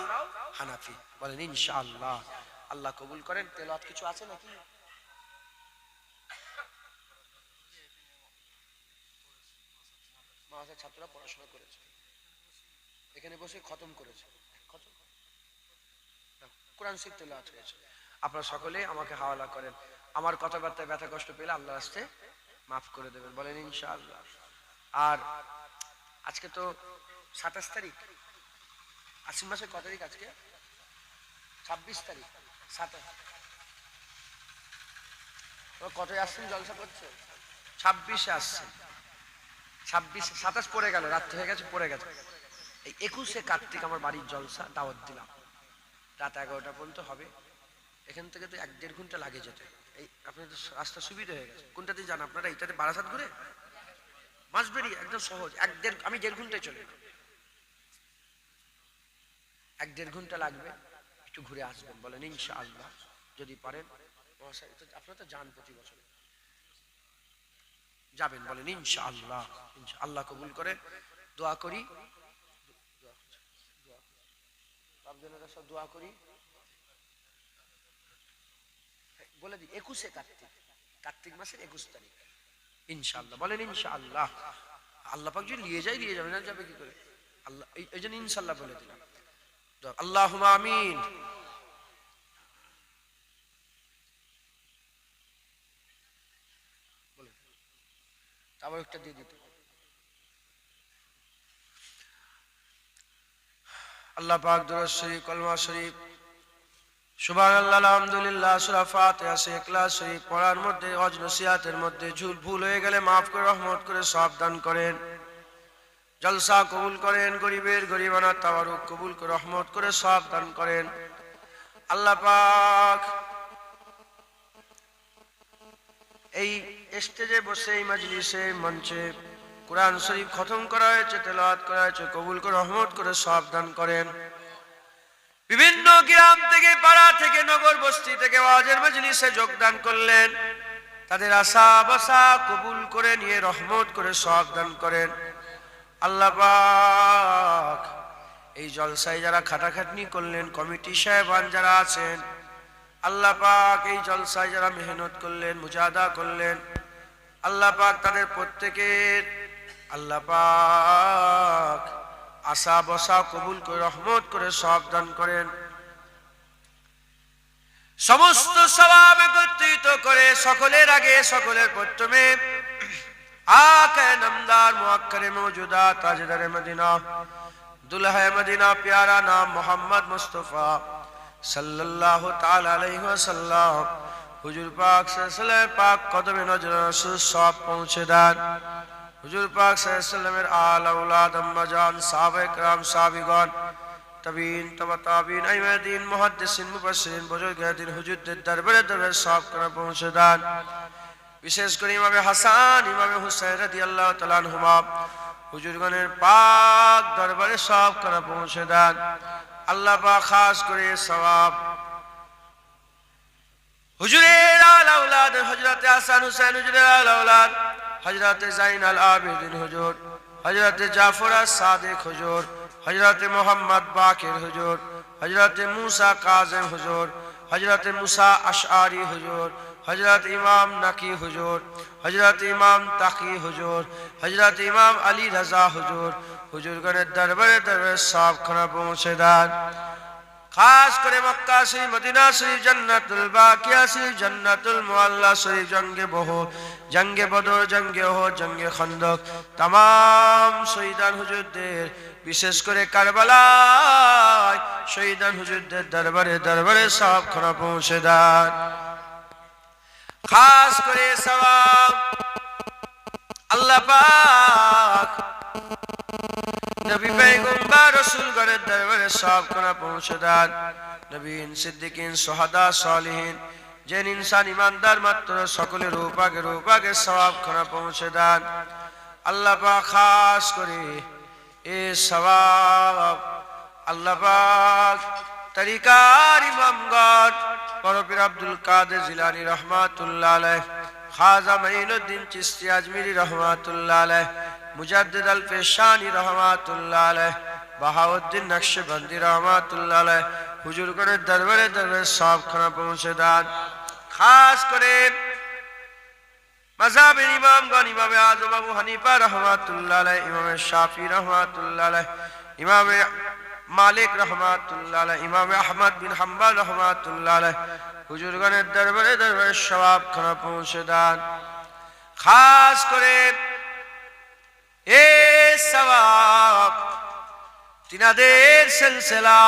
হানাফি, বলেন ইনশাআল্লাহ। আল্লাহ কবুল করেন। তেলাওয়াত কিছু আছে নাকি? মাদ্রাসার ছাত্ররা পড়াশোনা করেছে, এখানে বসে খতম করেছে, কোরআন শরীফ তেলাওয়াত হয়েছে। আপনারা সকলে আমাকে হাওয়ালা করেন। আমার কথাবার্তায় ব্যথা কষ্ট পেলে আল্লাহর রাস্তে মাফ করে দেবেন, বলেন ইনশাআল্লাহ। আর আজকে তো 27 তারিখ, আশ্বিন মাসের কত তারিখ আজকে? 26 তারিখ। 27 কত আসছেন জলসা করছে? 26-এ আসছেন। 26, 27 পড়ে গেল, রাত্রে হয়ে গেছে, পড়ে গেছে। এই 21-এ কার্তিক আমার বাড়ির জলসা, দাওয়াত দিলাম। রাত 11টা পর্যন্ত হবে। এখান থেকে তো 1-1.5 ঘন্টা লাগে যেতে। এই আপনাদের রাস্তা সুবিধা হয়ে গেছে। কোনটা দিয়ে যান আপনারা? এইটাতে বারাসাত ঘুরে মাসবেরি একদম সহজ। আমি 1.5 ঘন্টায় চলে যাব। 1-1.5 ঘন্টা লাগবে, একটু ঘুরে আসবেন বলেন ইনশাআল্লাহ যদি পারেন। আপনারা তো যান প্রতি বছর, যাবেন বলেন ইনশাআল্লাহ। আল্লাহ কবুল করে। দোয়া করি, আপনারা সব দোয়া করি। বলে দিই 21 কার্তিক মাসের 21 তারিখ ইনশাআল্লাহ বলেন ইনশাআল্লাহ। আল্লাহ পাক যদি নিয়ে যাবে, না যাবে কি করে? আল্লাহ এই জন্য ইনশাআল্লাহ বলে দিলাম। আল্লাহুম্মা আমিন। বলে আবার একটা দিয়ে দিতে। আল্লাহ পাক দরুদ শরীফ, কলমা শরীফ, সুবহানাল্লাহ, আলহামদুলিল্লাহ, সূরা ফাতিহা, ইখলাস শরীফ পড়ার মধ্যে ওয়াজ নসিহতের মধ্যে ভুল হয়ে গেলে মাফ করে রহমত করে সওয়াব দান করেন। জলসা কবুল করেন, গরিবের গরিবানা তাওয়ারুক কবুল করে রহমত করে সওয়াব দান করেন। আল্লাহ পাক এই স্টেজে বসে এই মজলিসে মঞ্চে কুরআন শরীফ খতম করা হয়েছে, তেলাওয়াত করা হয়েছে, কবুল করে রহমত করে সওয়াব দান করেন। বিভিন্ন গ্রাম থেকে, পাড়া থেকে, নগর বস্তি থেকে ওয়াজের মজলিসে যোগদান করলেন, তাদের আশা বাসা কবুল করে নিয়ে রহমত করে সওয়াব দান করেন। আল্লাহ পাক এই জলসায় যারা খাটাখাটনি করলেন, কমিটি সাহেবান যারা আছেন, আল্লাহ পাক এই জলসায় যারা মেহনত করলেন, মুজাহাদা করলেন, আল্লাহ পাক তাদের প্রত্যেকের আল্লাহ পাক আশা বসা কবুল করে রহমত করে সওয়াব দান করেন। সমস্ত সওয়াব একত্রিত করে সকলের আগে, সকলের প্রথমে आका नमदार मुअक्कर मौजूदा ताजदार मदीना दुल्हा मदीना प्यारा नाम मोहम्मद मुस्तफ़ा सल्लल्लाहु ताला अलैहि वसल्लम हुजूर पाक सल्लल्लाहु पाक कदम नजर रसूल सब पहुंचे दान। हुजूर पाक सल्लल्लाहु आल औलाद अम्माजान साहबे करम साहबीगण तबीन तबा ताबीन अइमदीन मुहद्दिसिन मुफस्सिरिन बुजुर्ग दिन हुजूर दरबार दरबार सब कर पहुंचे दान। विशेष कर इमाम हसन इमाम हुसैन রাদিয়াল্লাহু তাআলা আনহুমা হুজুরগণের পাক দরবারে সব করে পৌঁছে দেন। আল্লাহ পাক খাস করে সওয়াব হুজুরের আল আওলাদ হযরত হাসান হুসাইন হুজুরের আল আওলাদ হযরত জাইনাল আবেদিন হুজুর, হযরত জাফর আস-সাদিক হুজুর, হযরত মুহাম্মদ বাকির হুজুর, হযরত মুসা কাজিম হুজুর, হযরত মুসা আশআরি হুজুর, हजरत इमाम नकी हुजूर, हजरत इमाम ताकी हुजूर, हजरत इमाम अली रजा हुजूर हुजूरगण दरबारे दरबार सब खाना पहुंचे दान। खास करे मक्का शरीफ, मदीना शरीफ, जन्नतुल बाकिया शरीफ, जन्नतुल मुअल्ला शरीफ, जंगे बहो, जंगे बदर, जंगे हो, जंगे खंदक तमाम शहीदान हुजूरদের विशेष करे কারবালায় শহীদান হুজুরদের দরবারে দরবারে সব খানা পৌঁছে দান। खास करे सवाब अल्लाह पाक नबी पैगंबर रसूल गणेर दरबारे सब खाना पहुंचे दान। नबीन सिद्दीकीन शुहादा सालिहीन जेन इंसान ईमानदार मात्र सकले रूपागे सवाब खाना पहुंचे दान। अल्लाह पाक खास करे ए सवाब अल्लाह पाक तरीकार इमामगण पीर अब्दुल कादिर जिलानी रहमातुल्लाह अलैह, खाजा मঈনুদ্দিন चिश्ती अजमेरी रहमातुल्लाह अलैह, मुजद्दिद अल पेशानी रहमातुल्लाह अलैह, बहाउद्दीन नक्शबंदी रहमातुल्लाह अलैह हुजूरगणের दरबारे दरबारे सब खाना पहुंचे दान। खास करे मज़हबेर इमामगण इमाम आजम अबू हनीफा रहमातुल्लाह अलैह, इमाम शाफी रहमातुल्लाह अलैह, इमाम मालिक रहमातुल्लाह अलैह, इमाम अहमद बिन हम्बल रहमातुल्लाह अलैह हुजूरगणের दरबारे दरबारे सवाब खाना पहुंचे दान। खास करे ए सवाब तिनाদের सिलसिला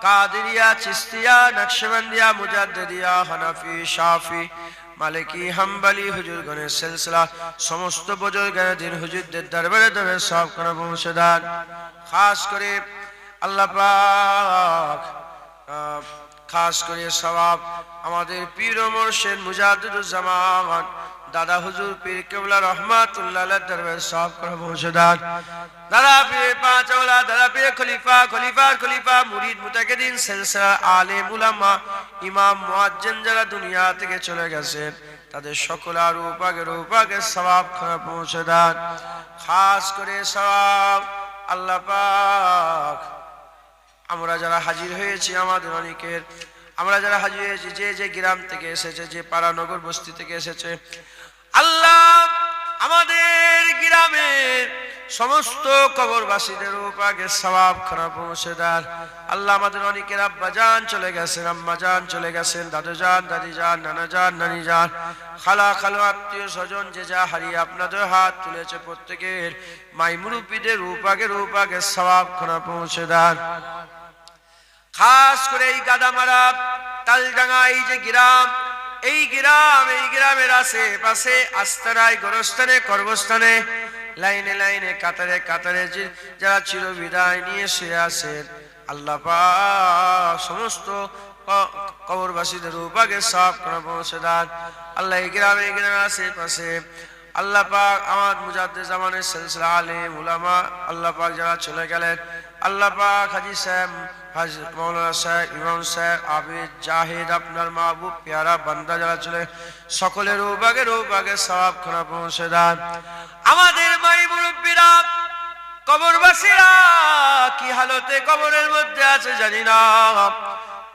कादिरिया, चिश्तिया, नक्शबंदिया, मुजद्दिदिया, हनफी, शाफी, मालिकी, हम्बली हुजूरगणের सिलसिला समस्त बुजुर्गान दिन हुजूरদের दरबारे दरबारे सब खाना पहुंचे दान। खास करे अल्लाह पाक খাস করে সওয়াব আমাদের পীর ও মুর্শিদ মুজাদ্দিদুজ্জামান দাদা হুজুর পীর কেবলা রহমাতুল্লাহ আলাইহি দরবার সওয়াব করে পৌঁছে দেন। দাদা পীর পাঁচ ওলা, দাদা পীর খলিফা, খলিফার খলিফা, মুরিদ মুতাকিদিন, সিলসিলা আলেম উলামা, ইমাম মুয়াজ্জিন যারা দুনিয়া থেকে চলে গেছেন তাদের সকলের রূপাকে সওয়াব করে পৌঁছে দেন। খাস করে সওয়াব আল্লাহ পাক আমরা যারা হাজির হয়েছি আমাদের অনেকের, আমরা যারা হাজির হয়েছি যে যে গ্রাম থেকে এসেছে, যে পাড়া নগর বস্তি থেকে এসেছে, আল্লাহ আমাদের গ্রামের সমস্ত কবরবাসীদের উপাকে সওয়াব খানা পৌঁছে দেন। আল্লাহ আমাদের অনেকের আব্বা জান চলে গেছেন, আম্মা জান চলে গেছেন, দাদু জান, দাদি জান, নানা জান, নানি জান, খালা খালো, আত্মীয় স্বজন যে যা হারিয়ে আপনাদের হাত তুলেছে প্রত্যেকের মাই মুরব্বীদের উপাকে সওয়াব খানা পৌঁছে দেন। খাস করে এই গাদামারা তালডাঙ্গা এই যে গ্রাম, এই গ্রামের আশেপাশে আস্তানায়, গোরস্থানে, কর্মস্থানে, লাইনে লাইনে, কাতারে কাতারে যারা চিরবিদায় নিয়ে শুয়ে আছেন, আল্লাহ পাক সমস্ত কবরবাসীদের উপাকে সওয়াব করে পৌঁছে দেন। আল্লাহ এই গ্রামের আশেপাশে আল্লাহ পাক আমার মুজাদ্দিদ জামানের সিলসিলা আলেম উলামা আল্লাহ পাক যারা চলে গেলেন, আল্লাহ পাক হাজী সাহেব, হাজী মাওলানা সাহেব, ইমাম সাহেব, আবিদ জাহিদ, আপনার মাহবুব পেয়ারা বান্দা যারা চলে, সকলের উপাকে সওয়াব খানা পৌঁছে দেন। আমাদের মাই মুরব্বীরা, কবরবাসীরা কি হালতে কবরের মধ্যে আছে জানি না,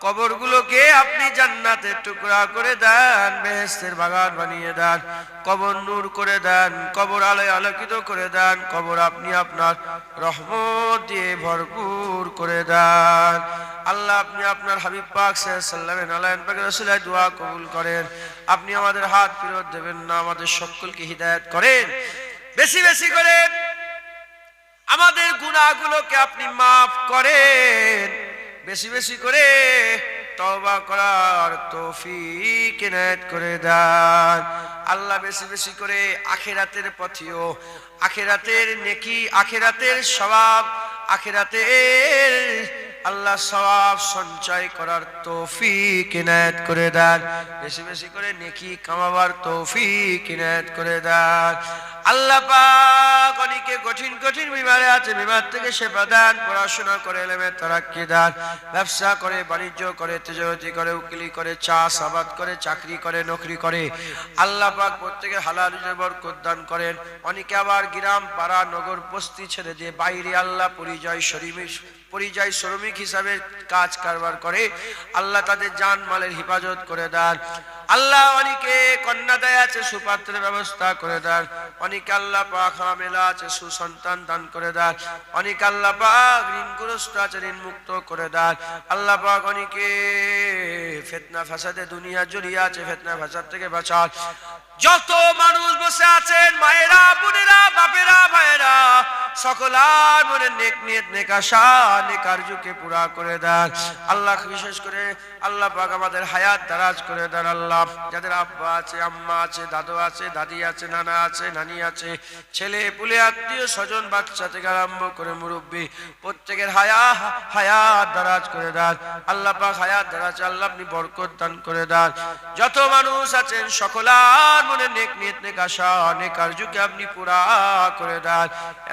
কবরগুলোকে আপনি জান্নাতের টুকরা করে দেন, বেহেশতের বাগান বানিয়ে দেন, কবর নূর করে দেন, কবর আলোয় আলোকিত করে দেন, কবর আপনি আপনার রহমত দিয়ে ভরপুর করে দেন। আল্লাহ আপনি আপনার হাবিব পাক সাল্লাল্লাহু আলাইহি ওয়াসাল্লামের নালায়েন পাকের ওসিলায় দোয়া কবুল করেন। আপনি আমাদের হাত ফেরত দেবেন না, আমাদের সকলকে হিদায়াত করেন। বেশি বেশি করে আমাদের গুনাহগুলোকে আপনি মাফ করেন, বেশি বেশি করে তওবা করার তৌফিক ইনায়েত করে দেন। আল্লাহ বেশি বেশি করে আখিরাতের পথেও, আখিরাতের নেকি, আখিরাতের সওয়াব, আখিরাতের আল্লাহ সওয়াব সঞ্চয় করার তৌফিক ইনায়েত করে দেন। বেশি বেশি করে নেকি কামাবার তৌফিক ইনায়েত করে দেন। আল্লাহ পাক অনেকে কঠিন কঠিন বিমারে আছে, বিমার থেকে সেবা দেন, পড়াশোনা করে এলেমে তারাক্কি দেন, ব্যবসা করে, বাণিজ্য করে, তেজরতি করে, উকিলি করে, চাষ আবাদ করে, চাকরি করে, নকরি করে, আল্লাহ পাক প্রত্যেকে হালাল রুজির বরকত দান করেন। অনেকে আবার গ্রাম পাড়া নগর বস্তি ছেড়ে দিয়ে বাইরে আল্লাহ পরিযায়ী শ্রমিক হিসাবে কাজ কারবার করে, আল্লাহ তাদের জান মালের হিফাজত করে দেন। আল্লাহ অনেকে কন্যা দেয় আছে, সুপাত্রের ব্যবস্থা করে দেন। অনেকে আল্লাহ পাক হামেলা আছে, সুসন্তান দান করে দেন। অনেকে আল্লাহ পাক ঋণগ্রস্ত আছে, ঋণ মুক্ত করে দেন। আল্লাহ পাক অনেকে ফিতনা ফাসাদে দুনিয়া জড়িয়ে আছে, ফিতনা ফাসাদ থেকে বাঁচান। যত মানুষ বসে আছেন, মায়েরা, বোনেরা, বাপেরা, ভাইয়েরা, সকলার মনে নেক নিয়ত, নেক আশা, নেক আরজুকে পুরা করে দেন। আল্লাহ বিশেষ করে আল্লাহ পাক আমাদের হায়াত দারাজ করে দেন। আল্লাহ যাদের আব্বা আছে, আম্মা আছে, দাদু আছে, দাদি আছে, নানা আছে, নানি আছে, ছেলে পুলে, আত্মীয় স্বজন, বাচ্চা থেকে আরম্ভ করে মুরব্বী, প্রত্যেকের হায়াত দারাজ করে দেন। আল্লাহ পাক হায়াত দারাজ, আল্লাহ আপনি বরকত দান করে দেন। যত মানুষ আছেন সকলার মনে নেক নিয়ত, নেক আশা, নেক আরজুকে আপনি পুরা করে দেন।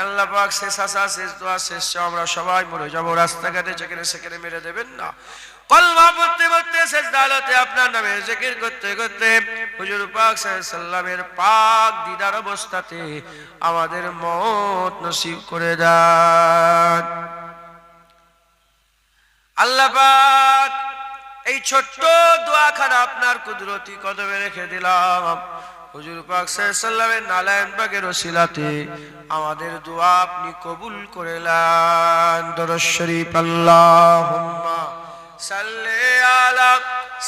আল্লাহ পাক শেষ আশা, শেষ দোয়া, শেষ আমরা সবাই মরে যাবো, রাস্তাঘাটে যেখানে সেখানে মেরে দেবেন না। কলমা পড়তে পড়তে সেজদা হালতে আপনার নামে জিকির করতে করতে হুজুর পাক সাল্লাল্লাহু আলাইহি সাল্লামের পাক দিদার অবস্থাতে আমাদের মওত নসিব করে দেন। আল্লাহ পাক এই ছোট্ট দোয়াখানা আপনার কুদরতি কদমে রেখে দিলাম। হুজুর পাক সাল্লাল্লাহু আলাইহি সাল্লামের নালায়েন পাকের ওসিলাতে আমাদের দোয়া আপনি কবুল করে নেন। দরুদ শরীফ আল্লাহুম্মা সাল্লি আলা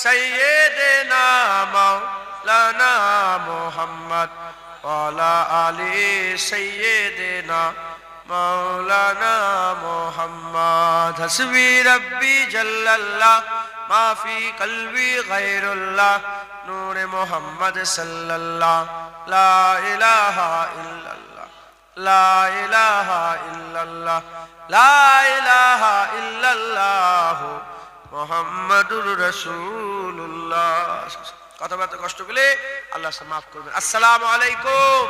সাইয়্যিদিনা মাওলানা মুহাম্মদ ওয়া আলা আলি সাইয়্যিদিনা মাওলানা মুহাম্মদ। হাসবি রাব্বি জাল্লাল্লাহ মা ফি কলবি গায়রুল্লাহ নূরে মুহাম্মদ সাল্লাল্লাহ। লা ইলাহা ইল্লাল্লাহ, লা ইলাহা ইল্লাল্লাহ, লা ইলাহা ইল্লাল্লাহ, মুহাম্মাদুর রাসূলুল্লাহ। কথাবার্তা কষ্ট পেলে আল্লাহ মাফ করবেন। আসসালামু আলাইকুম।